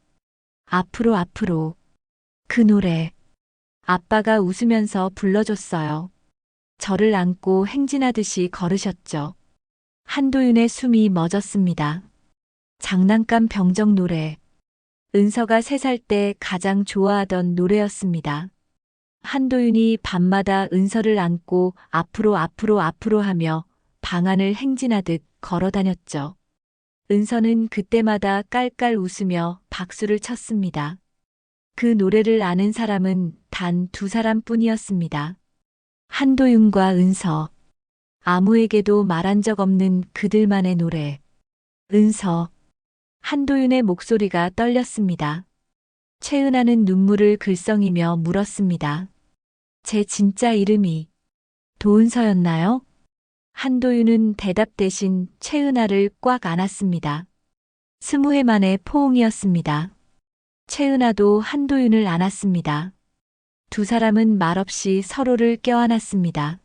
앞으로 앞으로. 그 노래. 아빠가 웃으면서 불러줬어요. 저를 안고 행진하듯이 걸으셨죠. 한도윤의 숨이 멎었습니다. 장난감 병정 노래. 은서가 3살 때 가장 좋아하던 노래였습니다. 한도윤이 밤마다 은서를 안고 앞으로 앞으로 앞으로 하며 방 안을 행진하듯 걸어 다녔죠. 은서는 그때마다 깔깔 웃으며 박수를 쳤습니다. 그 노래를 아는 사람은 단 2사람뿐이었습니다. 한도윤과 은서. 아무에게도 말한 적 없는 그들만의 노래. 은서. 한도윤의 목소리가 떨렸습니다. 최은하는 눈물을 글썽이며 물었습니다. 제 진짜 이름이 도은서였나요? 한도윤은 대답 대신 최은하를 꽉 안았습니다. 20회 만의 포옹이었습니다. 최은하도 한도윤을 안았습니다. 2사람은 말없이 서로를 껴안았습니다.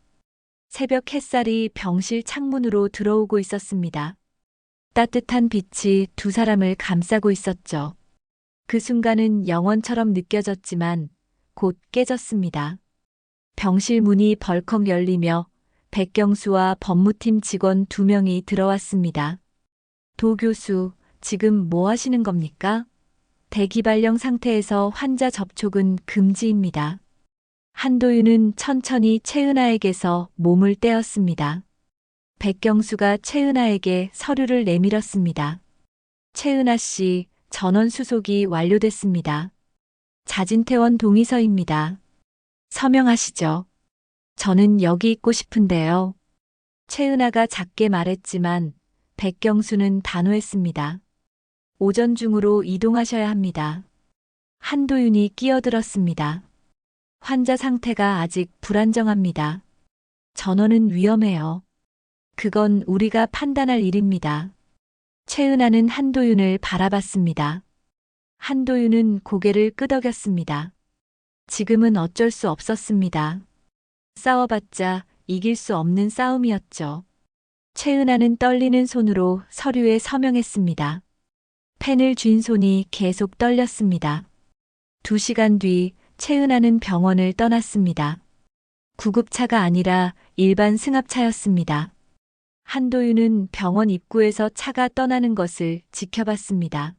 새벽 햇살이 병실 창문으로 들어오고 있었습니다. 따뜻한 빛이 2사람을 감싸고 있었죠. 그 순간은 영원처럼 느껴졌지만 곧 깨졌습니다. 병실 문이 벌컥 열리며 백경수와 법무팀 직원 2명이 들어왔습니다. 도 교수, 지금 뭐 하시는 겁니까? 대기발령 상태에서 환자 접촉은 금지입니다. 한도윤은 천천히 최은하에게서 몸을 떼었습니다. 백경수가 최은하에게 서류를 내밀었습니다. 최은하 씨, 전원 수속이 완료됐습니다. 자진퇴원 동의서입니다. 서명하시죠. 저는 여기 있고 싶은데요. 최은하가 작게 말했지만 백경수는 단호했습니다. 오전 중으로 이동하셔야 합니다. 한도윤이 끼어들었습니다. 환자 상태가 아직 불안정합니다. 전원은 위험해요. 그건 우리가 판단할 일입니다. 최은하는 한도윤을 바라봤습니다. 한도윤은 고개를 끄덕였습니다. 지금은 어쩔 수 없었습니다. 싸워봤자 이길 수 없는 싸움이었죠. 최은하는 떨리는 손으로 서류에 서명했습니다. 펜을 쥔 손이 계속 떨렸습니다. 2시간 뒤 최은하는 병원을 떠났습니다. 구급차가 아니라 일반 승합차였습니다. 한도윤은 병원 입구에서 차가 떠나는 것을 지켜봤습니다.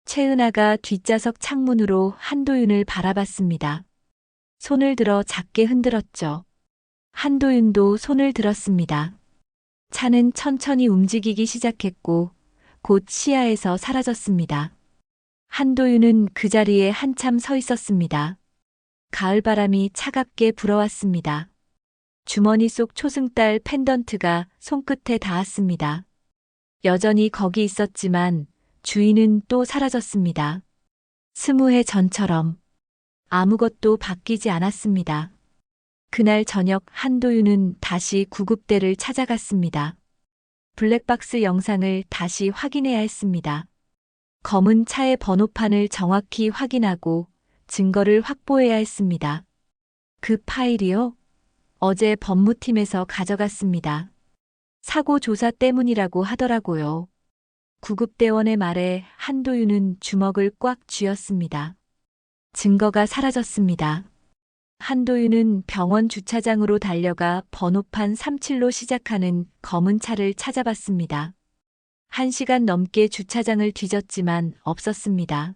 최은하가 뒷좌석 창문으로 한도윤을 바라봤습니다. 손을 들어 작게 흔들었죠. 한도윤도 손을 들었습니다. 차는 천천히 움직이기 시작했고 곧 시야에서 사라졌습니다. 한도윤은 그 자리에 한참 서 있었습니다. 가을바람이 차갑게 불어왔습니다. 주머니 속 초승달 펜던트가 손끝에 닿았습니다. 여전히 거기 있었지만 주인은 또 사라졌습니다. 20해 전처럼 아무것도 바뀌지 않았습니다. 그날 저녁 한도윤은 다시 구급대를 찾아갔습니다. 블랙박스 영상을 다시 확인해야 했습니다. 검은 차의 번호판을 정확히 확인하고 증거를 확보해야 했습니다. 그 파일이요? 어제 법무팀에서 가져갔습니다. 사고 조사 때문이라고 하더라고요. 구급대원의 말에 한도윤은 주먹을 꽉 쥐었습니다. 증거가 사라졌습니다. 한도윤은 병원 주차장으로 달려가 번호판 37로 시작하는 검은 차를 찾아봤습니다. 1시간 넘게 주차장을 뒤졌지만 없었습니다.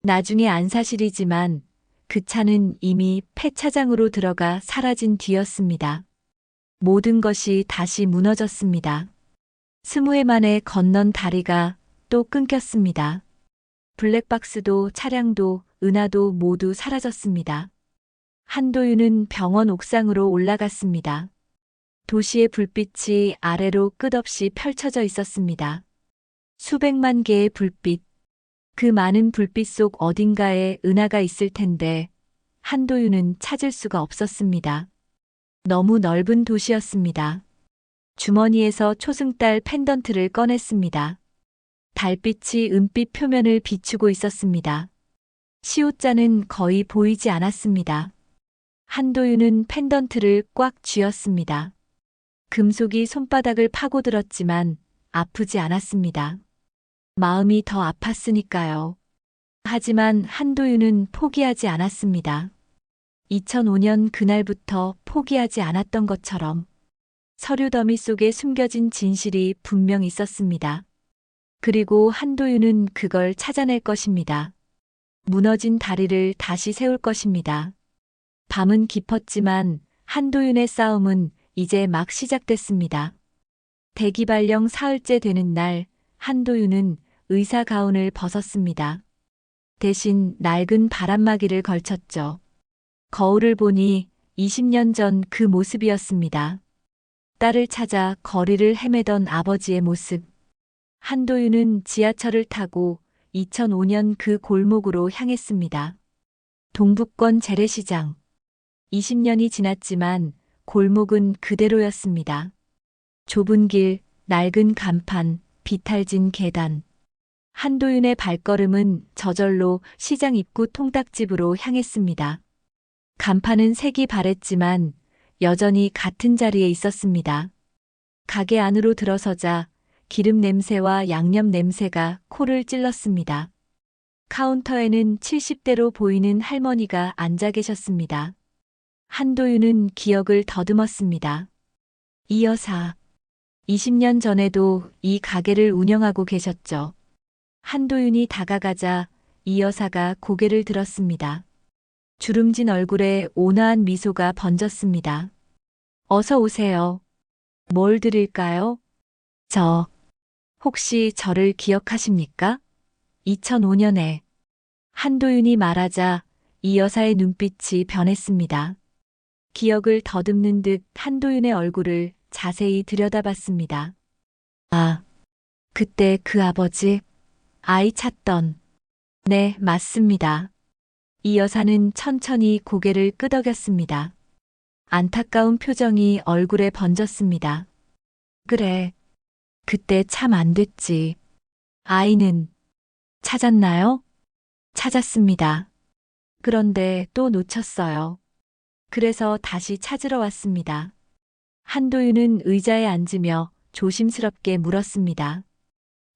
나중에 안 사실이지만 그 차는 이미 폐차장으로 들어가 사라진 뒤였습니다. 모든 것이 다시 무너졌습니다. 20회 만에 건넌 다리가 또 끊겼습니다. 블랙박스도 차량도 은하도 모두 사라졌습니다. 한도윤은 병원 옥상으로 올라갔습니다. 도시의 불빛이 아래로 끝없이 펼쳐져 있었습니다. 수백만 개의 불빛. 그 많은 불빛 속 어딘가에 은하가 있을 텐데 한도윤은 찾을 수가 없었습니다. 너무 넓은 도시였습니다. 주머니에서 초승달 펜던트를 꺼냈습니다. 달빛이 은빛 표면을 비추고 있었습니다. 시옷자는 거의 보이지 않았습니다. 한도윤은 펜던트를 꽉 쥐었습니다. 금속이 손바닥을 파고들었지만 아프지 않았습니다. 마음이 더 아팠으니까요. 하지만 한도윤은 포기하지 않았습니다. 2005년 그날부터 포기하지 않았던 것처럼 서류 더미 속에 숨겨진 진실이 분명 있었습니다. 그리고 한도윤은 그걸 찾아낼 것입니다. 무너진 다리를 다시 세울 것입니다. 밤은 깊었지만 한도윤의 싸움은 이제 막 시작됐습니다. 대기발령 사흘째 되는 날 한도윤은 의사 가운을 벗었습니다. 대신 낡은 바람막이를 걸쳤죠. 거울을 보니 20년 전 그 모습이었습니다. 딸을 찾아 거리를 헤매던 아버지의 모습. 한도윤은 지하철을 타고 2005년 그 골목으로 향했습니다. 동북권 재래시장. 20년이 지났지만 골목은 그대로였습니다. 좁은 길, 낡은 간판, 비탈진 계단. 한도윤의 발걸음은 저절로 시장 입구 통닭집으로 향했습니다. 간판은 색이 바랬지만 여전히 같은 자리에 있었습니다. 가게 안으로 들어서자 기름 냄새와 양념 냄새가 코를 찔렀습니다. 카운터에는 70대로 보이는 할머니가 앉아 계셨습니다. 한도윤은 기억을 더듬었습니다. 이 여사, 20년 전에도 이 가게를 운영하고 계셨죠. 한도윤이 다가가자 이 여사가 고개를 들었습니다. 주름진 얼굴에 온화한 미소가 번졌습니다. 어서 오세요. 뭘 드릴까요? 혹시 저를 기억하십니까? 2005년에 한도윤이 말하자 이 여사의 눈빛이 변했습니다. 기억을 더듬는 듯 한도윤의 얼굴을 자세히 들여다봤습니다. 아, 그때 그 아버지, 아이 찾던. 네, 맞습니다. 이 여사는 천천히 고개를 끄덕였습니다. 안타까운 표정이 얼굴에 번졌습니다. 그래, 그때 참 안 됐지. 아이는 찾았나요? 찾았습니다. 그런데 또 놓쳤어요. 그래서 다시 찾으러 왔습니다. 한도윤은 의자에 앉으며 조심스럽게 물었습니다.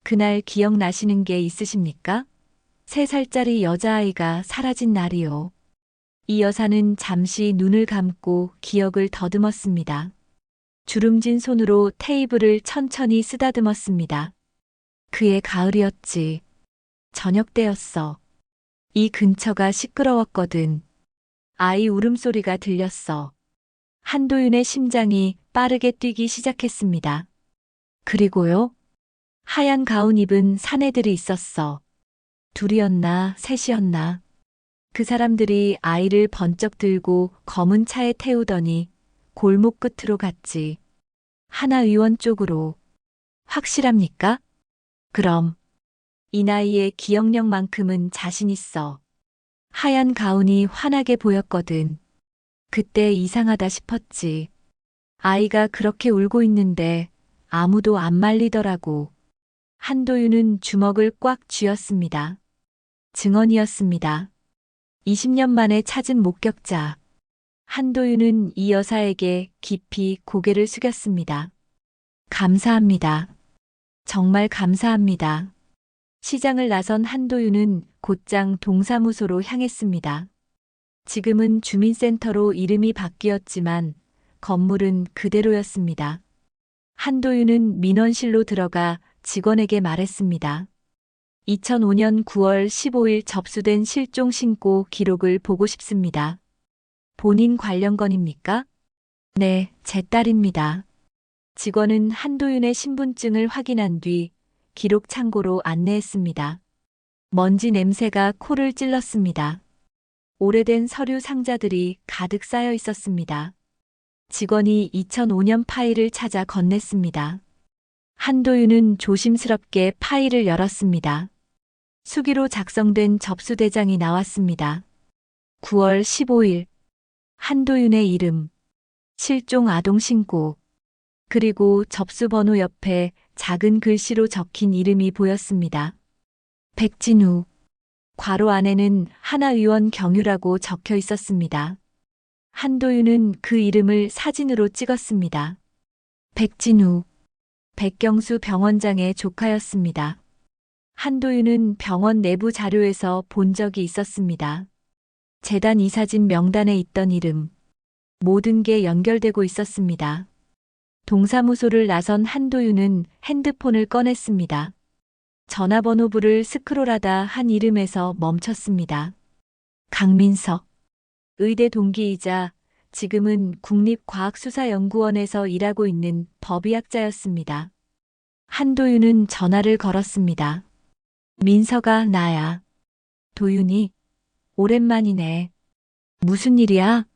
그날 기억나시는 게 있으십니까? 3살짜리 여자아이가 사라진 날이요. 이 여사는 잠시 눈을 감고 기억을 더듬었습니다. 주름진 손으로 테이블을 천천히 쓰다듬었습니다. 그해 가을이었지. 저녁 때였어. 이 근처가 시끄러웠거든. 아이 울음소리가 들렸어. 한도윤의 심장이 빠르게 뛰기 시작했습니다. 그리고요? 하얀 가운 입은 사내들이 있었어. 2이었나 3이었나. 그 사람들이 아이를 번쩍 들고 검은 차에 태우더니 골목 끝으로 갔지. 하나 의원 쪽으로. 확실합니까? 그럼. 이 나이에 기억력만큼은 자신 있어. 하얀 가운이 환하게 보였거든. 그때 이상하다 싶었지. 아이가 그렇게 울고 있는데 아무도 안 말리더라고. 한도윤은 주먹을 꽉 쥐었습니다. 증언이었습니다. 20년 만에 찾은 목격자. 한도윤은 이 여사에게 깊이 고개를 숙였습니다. 감사합니다. 정말 감사합니다. 시장을 나선 한도윤은 곧장 동사무소로 향했습니다. 지금은 주민센터로 이름이 바뀌었지만 건물은 그대로였습니다. 한도윤은 민원실로 들어가 직원에게 말했습니다. 2005년 9월 15일 접수된 실종 신고 기록을 보고 싶습니다. 본인 관련 건입니까? 네, 제 딸입니다. 직원은 한도윤의 신분증을 확인한 뒤 기록 창고로 안내했습니다. 먼지 냄새가 코를 찔렀습니다. 오래된 서류 상자들이 가득 쌓여 있었습니다. 직원이 2005년 파일을 찾아 건넸습니다. 한도윤은 조심스럽게 파일을 열었습니다. 수기로 작성된 접수대장이 나왔습니다. 9월 15일. 한도윤의 이름. 실종 아동 신고. 그리고 접수번호 옆에 작은 글씨로 적힌 이름이 보였습니다. 백진우. 괄호 안에는 하나의원 경유라고 적혀 있었습니다. 한도윤은 그 이름을 사진으로 찍었습니다. 백진우. 백경수 병원장의 조카였습니다. 한도윤은 병원 내부 자료에서 본 적이 있었습니다. 재단 이사진 명단에 있던 이름. 모든 게 연결되고 있었습니다. 동사무소를 나선 한도윤은 핸드폰을 꺼냈습니다. 전화번호부를 스크롤하다 한 이름에서 멈췄습니다. 강민석. 의대 동기이자 지금은 국립과학수사연구원에서 일하고 있는 법의학자였습니다. 한도윤은 전화를 걸었습니다. 민석아, 나야. 도윤이. 오랜만이네. 무슨 일이야?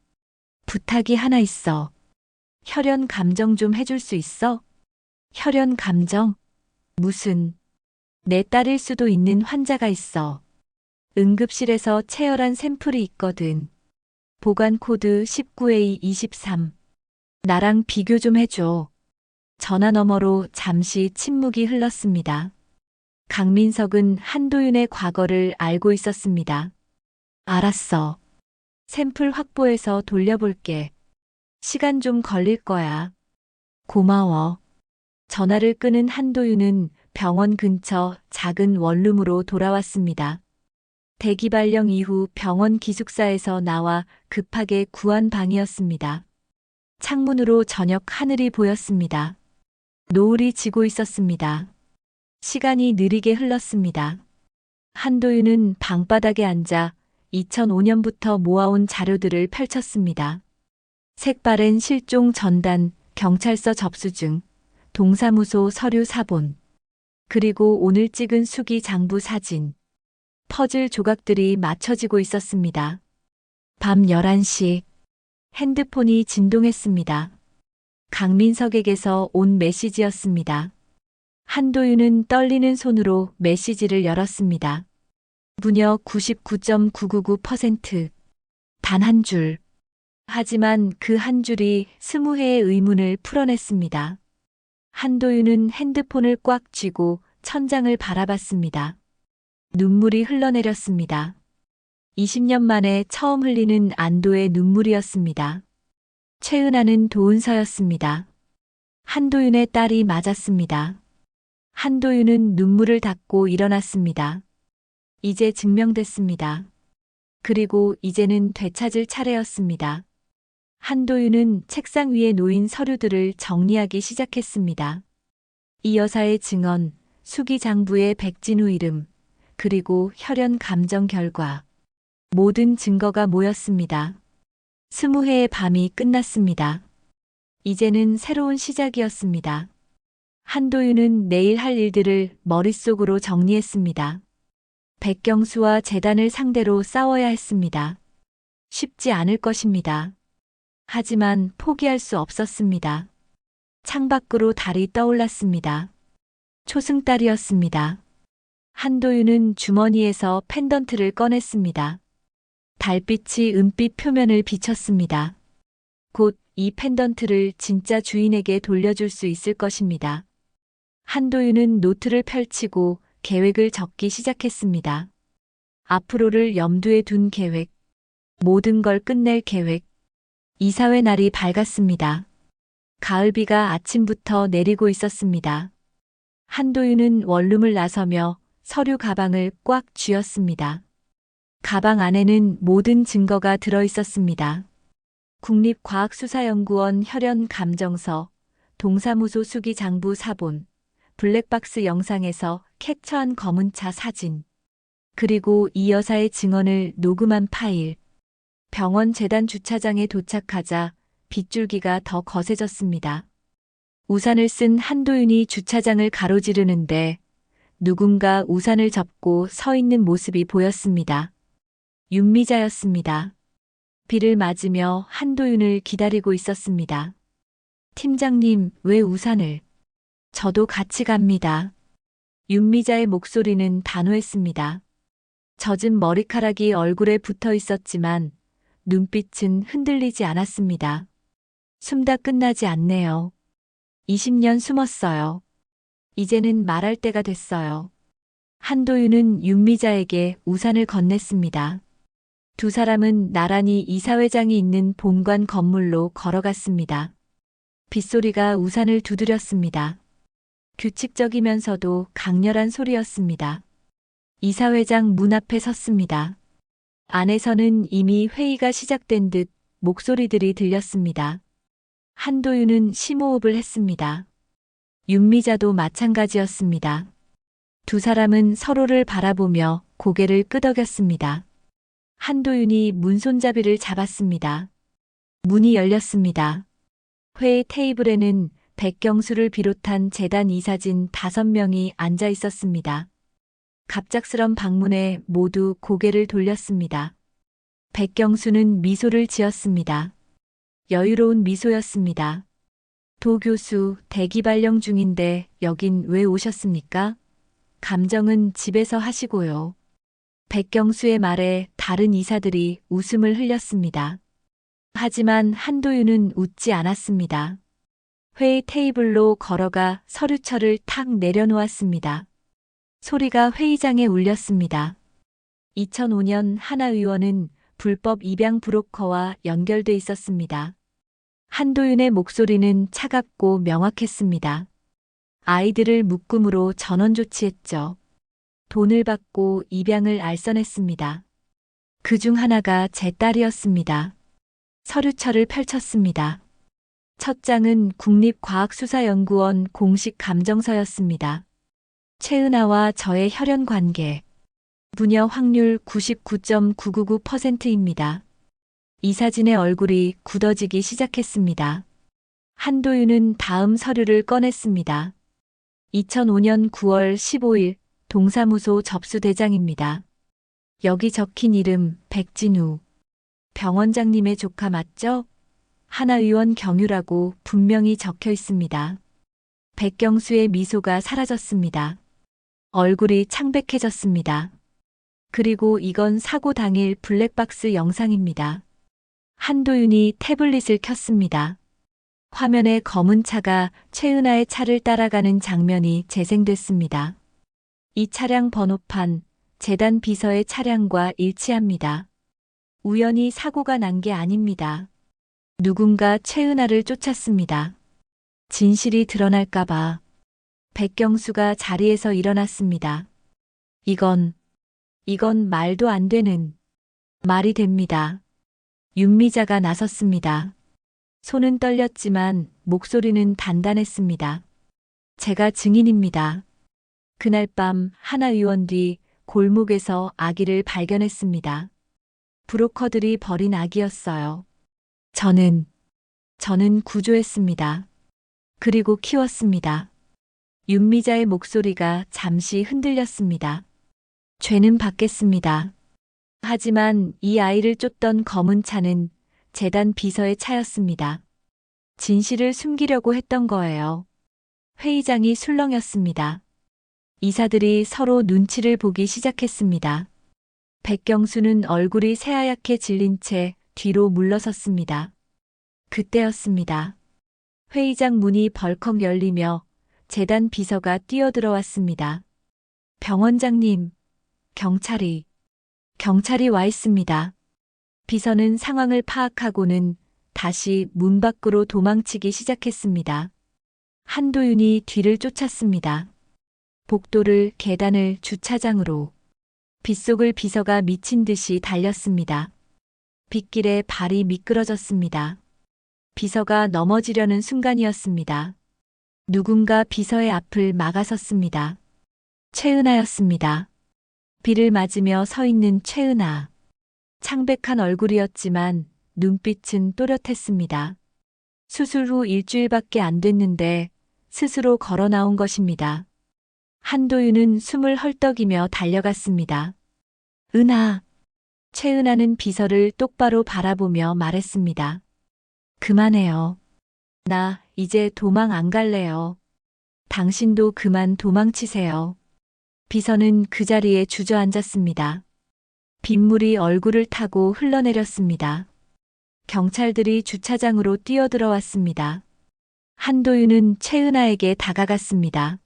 부탁이 하나 있어. 혈연 감정 좀 해줄 수 있어? 혈연 감정? 무슨? 내 딸일 수도 있는 환자가 있어. 응급실에서 체열한 샘플이 있거든. 보관 코드 19A23. 나랑 비교 좀 해줘. 전화 너머로 잠시 침묵이 흘렀습니다. 강민석은 한도윤의 과거를 알고 있었습니다. 알았어. 샘플 확보해서 돌려볼게. 시간 좀 걸릴 거야. 고마워. 전화를 끄는 한도윤은 병원 근처 작은 원룸으로 돌아왔습니다. 대기 발령 이후 병원 기숙사에서 나와 급하게 구한 방이었습니다. 창문으로 저녁 하늘이 보였습니다. 노을이 지고 있었습니다. 시간이 느리게 흘렀습니다. 한도윤은 방바닥에 앉아 2005년부터 모아온 자료들을 펼쳤습니다. 색바랜 실종 전단, 경찰서 접수증, 동사무소 서류 사본, 그리고 오늘 찍은 수기 장부 사진. 퍼즐 조각들이 맞춰지고 있었습니다. 밤 11시. 핸드폰이 진동했습니다. 강민석에게서 온 메시지였습니다. 한도윤은 떨리는 손으로 메시지를 열었습니다. 무려 99.999%. 단 한 줄. 하지만 그 한 줄이 20회의 의문을 풀어냈습니다. 한도윤은 핸드폰을 꽉 쥐고 천장을 바라봤습니다. 눈물이 흘러내렸습니다. 20년 만에 처음 흘리는 안도의 눈물이었습니다. 최은하는 도은서였습니다. 한도윤의 딸이 맞았습니다. 한도윤은 눈물을 닦고 일어났습니다. 이제 증명됐습니다. 그리고 이제는 되찾을 차례였습니다. 한도윤은 책상 위에 놓인 서류들을 정리하기 시작했습니다. 이 여사의 증언, 수기 장부의 백진우 이름, 그리고 혈연 감정 결과. 모든 증거가 모였습니다. 20회의 밤이 끝났습니다. 이제는 새로운 시작이었습니다. 한도윤은 내일 할 일들을 머릿속으로 정리했습니다. 백경수와 재단을 상대로 싸워야 했습니다. 쉽지 않을 것입니다. 하지만 포기할 수 없었습니다. 창밖으로 달이 떠올랐습니다. 초승달이었습니다. 한도윤은 주머니에서 펜던트를 꺼냈습니다. 달빛이 은빛 표면을 비쳤습니다. 곧 이 펜던트를 진짜 주인에게 돌려줄 수 있을 것입니다. 한도윤은 노트를 펼치고 계획을 적기 시작했습니다. 앞으로를 염두에 둔 계획, 모든 걸 끝낼 계획. 이사회 날이 밝았습니다. 가을비가 아침부터 내리고 있었습니다. 한도윤은 원룸을 나서며 서류 가방을 꽉 쥐었습니다. 가방 안에는 모든 증거가 들어 있었습니다. 국립과학수사연구원 혈연 감정서, 동사무소 수기 장부 사본, 블랙박스 영상에서 캡처한 검은차 사진, 그리고 이 여사의 증언을 녹음한 파일. 병원 재단 주차장에 도착하자 빗줄기가 더 거세졌습니다. 우산을 쓴 한도윤이 주차장을 가로지르는데 누군가 우산을 접고 서 있는 모습이 보였습니다. 윤미자였습니다. 비를 맞으며 한도윤을 기다리고 있었습니다. 팀장님, 왜 우산을? 저도 같이 갑니다. 윤미자의 목소리는 단호했습니다. 젖은 머리카락이 얼굴에 붙어 있었지만 눈빛은 흔들리지 않았습니다. 숨다 끝나지 않네요. 20년 숨었어요. 이제는 말할 때가 됐어요. 한도윤은 윤미자에게 우산을 건넸습니다. 두 사람은 나란히 이사회장이 있는 본관 건물로 걸어갔습니다. 빗소리가 우산을 두드렸습니다. 규칙적이면서도 강렬한 소리였습니다. 이사회장 문 앞에 섰습니다. 안에서는 이미 회의가 시작된 듯 목소리들이 들렸습니다. 한도윤은 심호흡을 했습니다. 윤미자도 마찬가지였습니다. 두 사람은 서로를 바라보며 고개를 끄덕였습니다. 한도윤이 문손잡이를 잡았습니다. 문이 열렸습니다. 회의 테이블에는 백경수를 비롯한 재단 이사진 5명이 앉아 있었습니다. 갑작스런 방문에 모두 고개를 돌렸습니다. 백경수는 미소를 지었습니다. 여유로운 미소였습니다. 도 교수, 대기 발령 중인데 여긴 왜 오셨습니까? 감정은 집에서 하시고요. 백경수의 말에 다른 이사들이 웃음을 흘렸습니다. 하지만 한도윤은 웃지 않았습니다. 회의 테이블로 걸어가 서류철을 탁 내려놓았습니다. 소리가 회의장에 울렸습니다. 2005년 하나 의원은 불법 입양 브로커와 연결돼 있었습니다. 한도윤의 목소리는 차갑고 명확했습니다. 아이들을 묶음으로 전원 조치했죠. 돈을 받고 입양을 알선했습니다. 그중 하나가 제 딸이었습니다. 서류철을 펼쳤습니다. 첫 장은 국립과학수사연구원 공식 감정서였습니다. 최은하와 저의 혈연 관계. 부녀 확률 99.999%입니다. 이 사진의 얼굴이 굳어지기 시작했습니다. 한도윤은 다음 서류를 꺼냈습니다. 2005년 9월 15일 동사무소 접수대장입니다. 여기 적힌 이름 백진우. 병원장님의 조카 맞죠? 하나의원 경유라고 분명히 적혀 있습니다. 백경수의 미소가 사라졌습니다. 얼굴이 창백해졌습니다. 그리고 이건 사고 당일 블랙박스 영상입니다. 한도윤이 태블릿을 켰습니다. 화면에 검은 차가 최은하의 차를 따라가는 장면이 재생됐습니다. 이 차량 번호판, 재단 비서의 차량과 일치합니다. 우연히 사고가 난 게 아닙니다. 누군가 최은아를 쫓았습니다. 진실이 드러날까봐. 백경수가 자리에서 일어났습니다. 이건 말도 안 되는 말이 됩니다. 윤미자가 나섰습니다. 손은 떨렸지만 목소리는 단단했습니다. 제가 증인입니다. 그날 밤 하나 의원 뒤 골목에서 아기를 발견했습니다. 브로커들이 버린 아기였어요. 저는 구조했습니다. 그리고 키웠습니다. 윤미자의 목소리가 잠시 흔들렸습니다. 죄는 받겠습니다. 하지만 이 아이를 쫓던 검은 차는 재단 비서의 차였습니다. 진실을 숨기려고 했던 거예요. 회의장이 술렁였습니다. 이사들이 서로 눈치를 보기 시작했습니다. 백경수는 얼굴이 새하얗게 질린 채 뒤로 물러섰습니다. 그때였습니다. 회의장 문이 벌컥 열리며 재단 비서가 뛰어들어왔습니다. 병원장님, 경찰이 와 있습니다. 비서는 상황을 파악하고는 다시 문 밖으로 도망치기 시작했습니다. 한도윤이 뒤를 쫓았습니다. 복도를, 계단을, 주차장으로. 빗속을 비서가 미친 듯이 달렸습니다. 빗길에 발이 미끄러졌습니다. 비서가 넘어지려는 순간이었습니다. 누군가 비서의 앞을 막아섰습니다. 최은아였습니다. 비를 맞으며 서 있는 최은아. 창백한 얼굴이었지만 눈빛은 또렷했습니다. 수술 후 일주일밖에 안 됐는데 스스로 걸어 나온 것입니다. 한도윤은 숨을 헐떡이며 달려갔습니다. 은아. 최은아는 비서를 똑바로 바라보며 말했습니다. 그만해요. 나 이제 도망 안 갈래요. 당신도 그만 도망치세요. 비서는 그 자리에 주저앉았습니다. 빗물이 얼굴을 타고 흘러내렸습니다. 경찰들이 주차장으로 뛰어들어왔습니다. 한도윤은 최은아에게 다가갔습니다.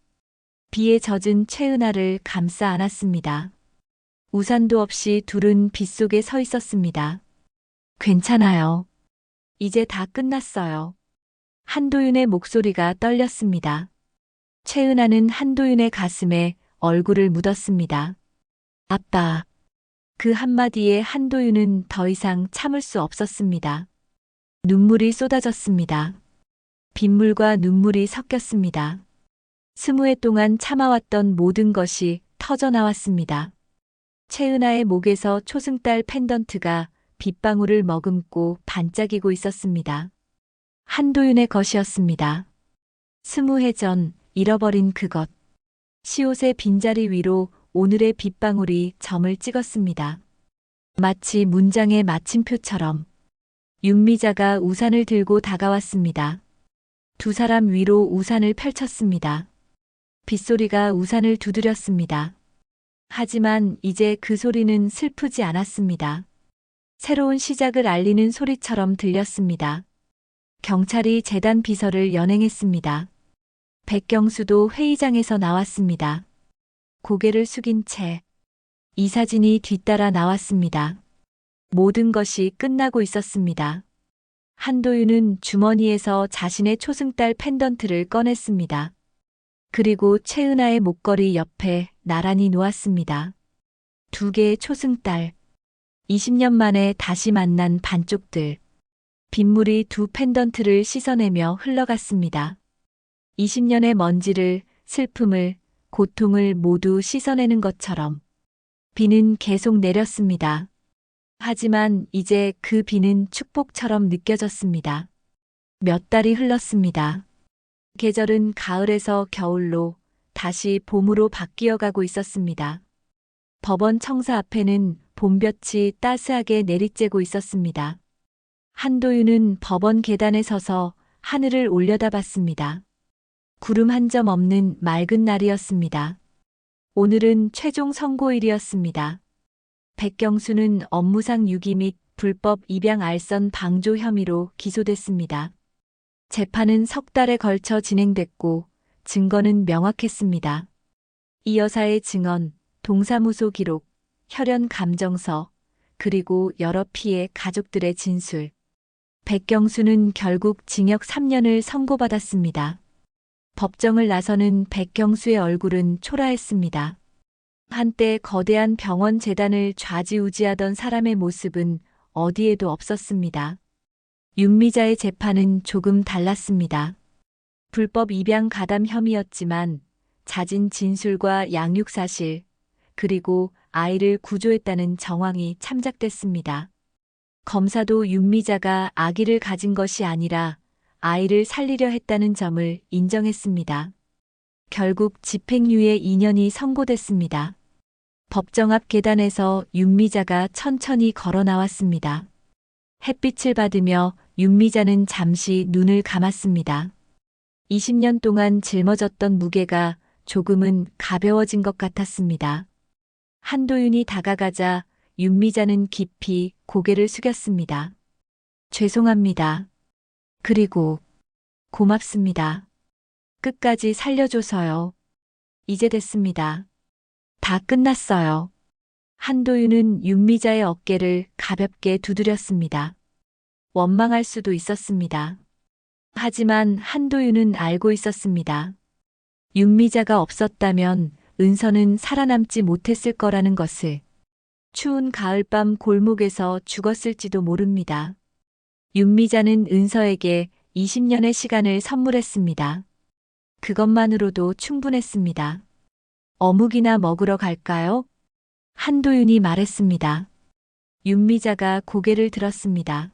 비에 젖은 최은아를 감싸 안았습니다. 우산도 없이 둘은 빗속에 서 있었습니다. 괜찮아요. 이제 다 끝났어요. 한도윤의 목소리가 떨렸습니다. 최은아는 한도윤의 가슴에 얼굴을 묻었습니다. 아빠. 그 한마디에 한도윤은 더 이상 참을 수 없었습니다. 눈물이 쏟아졌습니다. 빗물과 눈물이 섞였습니다. 20해 동안 참아왔던 모든 것이 터져나왔습니다. 최은아의 목에서 초승달 펜던트가 빗방울을 머금고 반짝이고 있었습니다. 한도윤의 것이었습니다. 20해 전 잃어버린 그것. 시옷의 빈자리 위로 오늘의 빗방울이 점을 찍었습니다. 마치 문장의 마침표처럼. 윤미자가 우산을 들고 다가왔습니다. 두 사람 위로 우산을 펼쳤습니다. 빗소리가 우산을 두드렸습니다. 하지만 이제 그 소리는 슬프지 않았습니다. 새로운 시작을 알리는 소리처럼 들렸습니다. 경찰이 재단 비서를 연행했습니다. 백경수도 회의장에서 나왔습니다. 고개를 숙인 채 이사진이 뒤따라 나왔습니다. 모든 것이 끝나고 있었습니다. 한도윤은 주머니에서 자신의 초승달 펜던트를 꺼냈습니다. 그리고 최은아의 목걸이 옆에 나란히 놓았습니다. 두 개의 초승달. 20년 만에 다시 만난 반쪽들. 빗물이 두 펜던트를 씻어내며 흘러갔습니다. 20년의 먼지를, 슬픔을, 고통을 모두 씻어내는 것처럼. 비는 계속 내렸습니다. 하지만 이제 그 비는 축복처럼 느껴졌습니다. 몇 달이 흘렀습니다. 계절은 가을에서 겨울로 다시 봄으로 바뀌어 가고 있었습니다. 법원 청사 앞에는 봄볕이 따스하게 내리쬐고 있었습니다. 한도윤은 법원 계단에 서서 하늘을 올려다봤습니다. 구름 한 점 없는 맑은 날이었습니다. 오늘은 최종 선고일이었습니다. 백경수는 업무상 유기 및 불법 입양 알선 방조 혐의로 기소됐습니다. 재판은 석 달에 걸쳐 진행됐고 증거는 명확했습니다. 이 여사의 증언, 동사무소 기록, 혈연 감정서, 그리고 여러 피해 가족들의 진술. 백경수는 결국 징역 3년을 선고받았습니다. 법정을 나서는 백경수의 얼굴은 초라했습니다. 한때 거대한 병원 재단을 좌지우지하던 사람의 모습은 어디에도 없었습니다. 윤미자의 재판은 조금 달랐습니다. 불법 입양 가담 혐의였지만 자진 진술과 양육 사실, 그리고 아이를 구조했다는 정황이 참작됐습니다. 검사도 윤미자가 아기를 가진 것이 아니라 아이를 살리려 했다는 점을 인정했습니다. 결국 집행유예 2년이 선고됐습니다. 법정 앞 계단에서 윤미자가 천천히 걸어 나왔습니다. 햇빛을 받으며 윤미자는 잠시 눈을 감았습니다. 20년 동안 짊어졌던 무게가 조금은 가벼워진 것 같았습니다. 한도윤이 다가가자 윤미자는 깊이 고개를 숙였습니다. 죄송합니다. 그리고 고맙습니다. 끝까지 살려줘서요. 이제 됐습니다. 다 끝났어요. 한도윤은 윤미자의 어깨를 가볍게 두드렸습니다. 원망할 수도 있었습니다. 하지만 한도윤은 알고 있었습니다. 윤미자가 없었다면 은서는 살아남지 못했을 거라는 것을. 추운 가을밤 골목에서 죽었을지도 모릅니다. 윤미자는 은서에게 20년의 시간을 선물했습니다. 그것만으로도 충분했습니다. 어묵이나 먹으러 갈까요? 한도윤이 말했습니다. 윤미자가 고개를 들었습니다.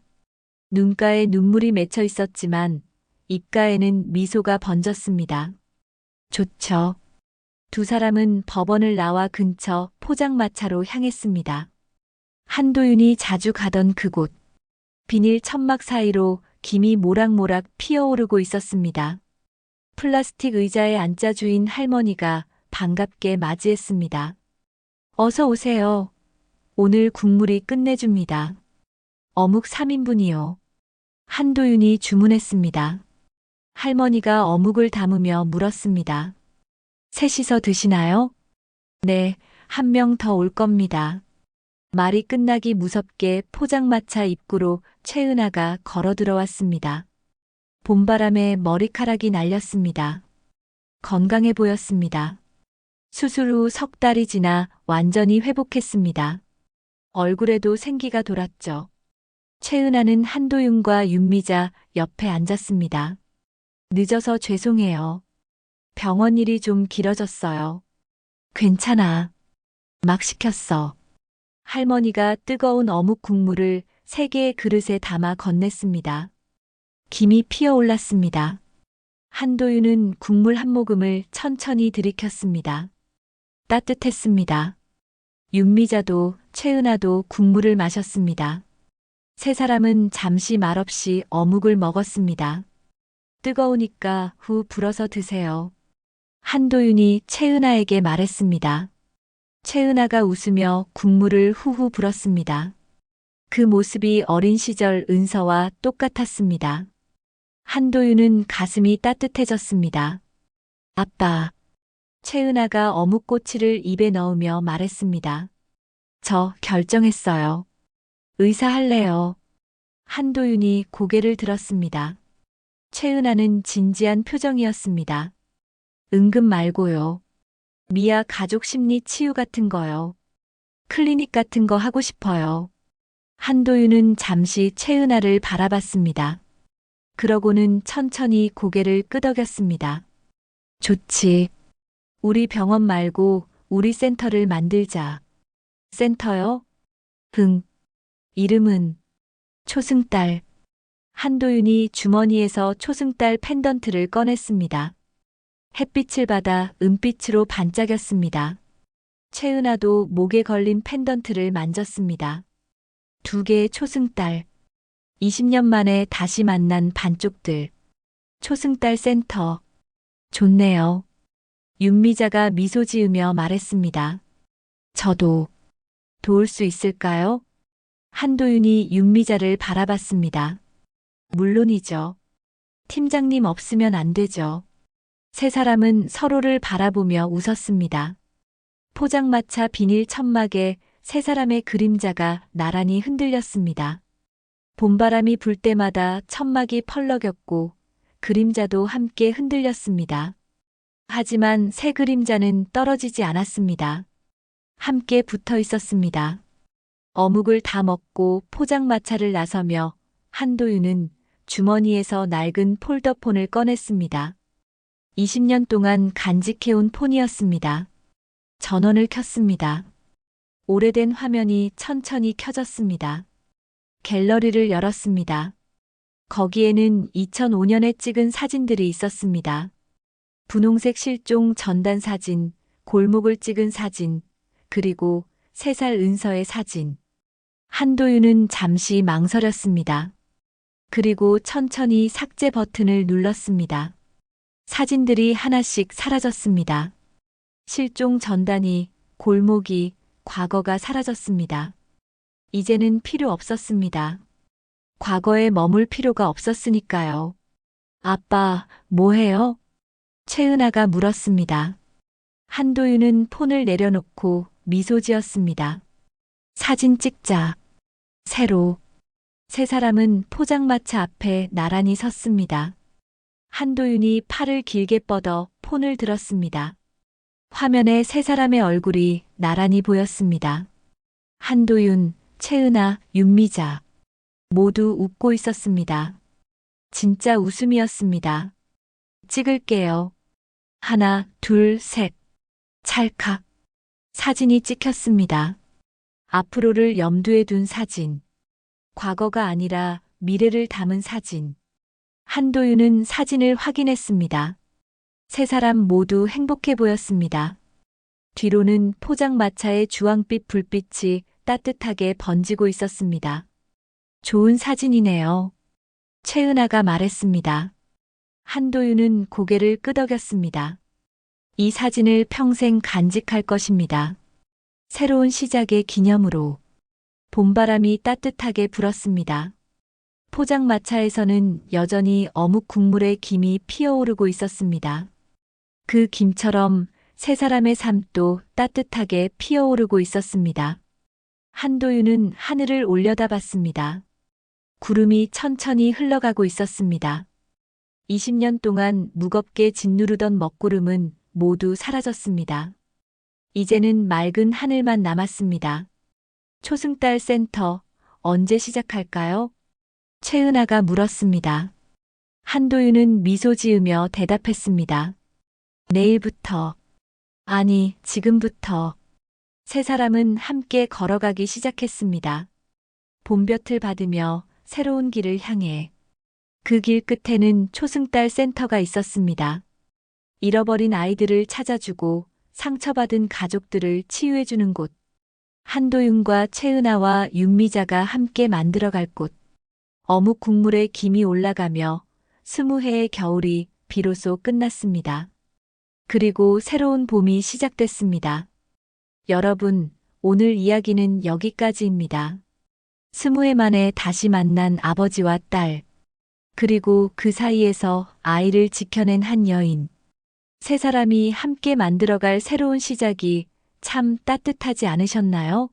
눈가에 눈물이 맺혀 있었지만 입가에는 미소가 번졌습니다. 좋죠. 두 사람은 법원을 나와 근처 포장마차로 향했습니다. 한도윤이 자주 가던 그곳. 비닐 천막 사이로 김이 모락모락 피어오르고 있었습니다. 플라스틱 의자에 앉아 주인 할머니가 반갑게 맞이했습니다. 어서 오세요. 오늘 국물이 끝내줍니다. 어묵 3인분이요. 한도윤이 주문했습니다. 할머니가 어묵을 담으며 물었습니다. 셋이서 드시나요? 네, 한 명 더 올 겁니다. 말이 끝나기 무섭게 포장마차 입구로 최은아가 걸어 들어왔습니다. 봄바람에 머리카락이 날렸습니다. 건강해 보였습니다. 수술 후 석 달이 지나 완전히 회복했습니다. 얼굴에도 생기가 돌았죠. 최은아는 한도윤과 윤미자 옆에 앉았습니다. 늦어서 죄송해요. 병원 일이 좀 길어졌어요. 괜찮아. 막 시켰어. 할머니가 뜨거운 어묵 국물을 3개의 그릇에 담아 건넸습니다. 김이 피어올랐습니다. 한도윤은 국물 한 모금을 천천히 들이켰습니다. 따뜻했습니다. 윤미자도 최은아도 국물을 마셨습니다. 세 사람은 잠시 말없이 어묵을 먹었습니다. 뜨거우니까 후 불어서 드세요. 한도윤이 최은아에게 말했습니다. 최은아가 웃으며 국물을 후후 불었습니다. 그 모습이 어린 시절 은서와 똑같았습니다. 한도윤은 가슴이 따뜻해졌습니다. 아빠. 최은아가 어묵꼬치를 입에 넣으며 말했습니다. 저 결정했어요. 의사 할래요. 한도윤이 고개를 들었습니다. 최은아는 진지한 표정이었습니다. 응급 말고요. 미아 가족 심리 치유 같은 거요. 클리닉 같은 거 하고 싶어요. 한도윤은 잠시 최은아를 바라봤습니다. 그러고는 천천히 고개를 끄덕였습니다. 좋지. 우리 병원 말고 우리 센터를 만들자. 센터요? 응. 이름은 초승달. 한도윤이 주머니에서 초승달 펜던트를 꺼냈습니다. 햇빛을 받아 은빛으로 반짝였습니다. 최은아도 목에 걸린 펜던트를 만졌습니다. 2개의 초승달. 20년 만에 다시 만난 반쪽들. 초승달 센터. 좋네요. 윤미자가 미소 지으며 말했습니다. 저도 도울 수 있을까요? 한도윤이 윤미자를 바라봤습니다. 물론이죠. 팀장님 없으면 안 되죠. 세 사람은 서로를 바라보며 웃었습니다. 포장마차 비닐 천막에 세 사람의 그림자가 나란히 흔들렸습니다. 봄바람이 불 때마다 천막이 펄럭였고 그림자도 함께 흔들렸습니다. 하지만 새 그림자는 떨어지지 않았습니다. 함께 붙어 있었습니다. 어묵을 다 먹고 포장마차를 나서며 한도윤은 주머니에서 낡은 폴더폰을 꺼냈습니다. 20년 동안 간직해온 폰이었습니다. 전원을 켰습니다. 오래된 화면이 천천히 켜졌습니다. 갤러리를 열었습니다. 거기에는 2005년에 찍은 사진들이 있었습니다. 분홍색 실종 전단 사진, 골목을 찍은 사진, 그리고 3살 은서의 사진. 한도윤은 잠시 망설였습니다. 그리고 천천히 삭제 버튼을 눌렀습니다. 사진들이 하나씩 사라졌습니다. 실종 전단이, 골목이, 과거가 사라졌습니다. 이제는 필요 없었습니다. 과거에 머물 필요가 없었으니까요. 아빠, 뭐해요? 최은아가 물었습니다. 한도윤은 폰을 내려놓고 미소 지었습니다. 사진 찍자. 새로. 세 사람은 포장마차 앞에 나란히 섰습니다. 한도윤이 팔을 길게 뻗어 폰을 들었습니다. 화면에 세 사람의 얼굴이 나란히 보였습니다. 한도윤, 최은아, 윤미자. 모두 웃고 있었습니다. 진짜 웃음이었습니다. 찍을게요. 하나, 둘, 셋. 찰칵. 사진이 찍혔습니다. 앞으로를 염두에 둔 사진. 과거가 아니라 미래를 담은 사진. 한도윤은 사진을 확인했습니다. 세 사람 모두 행복해 보였습니다. 뒤로는 포장마차의 주황빛 불빛이 따뜻하게 번지고 있었습니다. 좋은 사진이네요. 최은아가 말했습니다. 한도윤은 고개를 끄덕였습니다. 이 사진을 평생 간직할 것입니다. 새로운 시작의 기념으로. 봄바람이 따뜻하게 불었습니다. 포장마차에서는 여전히 어묵 국물의 김이 피어오르고 있었습니다. 그 김처럼 세 사람의 삶도 따뜻하게 피어오르고 있었습니다. 한도윤은 하늘을 올려다봤습니다. 구름이 천천히 흘러가고 있었습니다. 20년 동안 무겁게 짓누르던 먹구름은 모두 사라졌습니다. 이제는 맑은 하늘만 남았습니다. 초승달 센터, 언제 시작할까요? 최은아가 물었습니다. 한도윤은 미소 지으며 대답했습니다. 내일부터. 아니, 지금부터. 세 사람은 함께 걸어가기 시작했습니다. 봄볕을 받으며 새로운 길을 향해. 그 길 끝에는 초승달 센터가 있었습니다. 잃어버린 아이들을 찾아주고 상처받은 가족들을 치유해주는 곳. 한도윤과 최은아와 윤미자가 함께 만들어갈 곳. 어묵 국물에 김이 올라가며 20해의 겨울이 비로소 끝났습니다. 그리고 새로운 봄이 시작됐습니다. 여러분, 오늘 이야기는 여기까지입니다. 20해 만에 다시 만난 아버지와 딸. 그리고 그 사이에서 아이를 지켜낸 한 여인. 세 사람이 함께 만들어갈 새로운 시작이 참 따뜻하지 않으셨나요?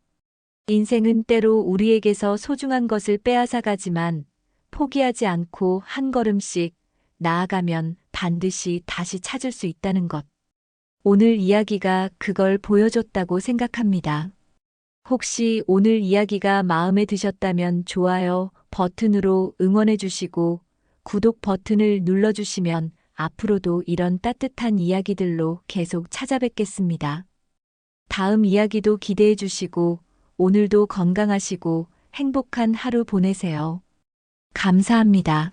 인생은 때로 우리에게서 소중한 것을 빼앗아가지만 포기하지 않고 한 걸음씩 나아가면 반드시 다시 찾을 수 있다는 것. 오늘 이야기가 그걸 보여줬다고 생각합니다. 혹시 오늘 이야기가 마음에 드셨다면 좋아요 버튼으로 응원해 주시고 구독 버튼을 눌러주시면 앞으로도 이런 따뜻한 이야기들로 계속 찾아뵙겠습니다. 다음 이야기도 기대해 주시고 오늘도 건강하시고 행복한 하루 보내세요. 감사합니다.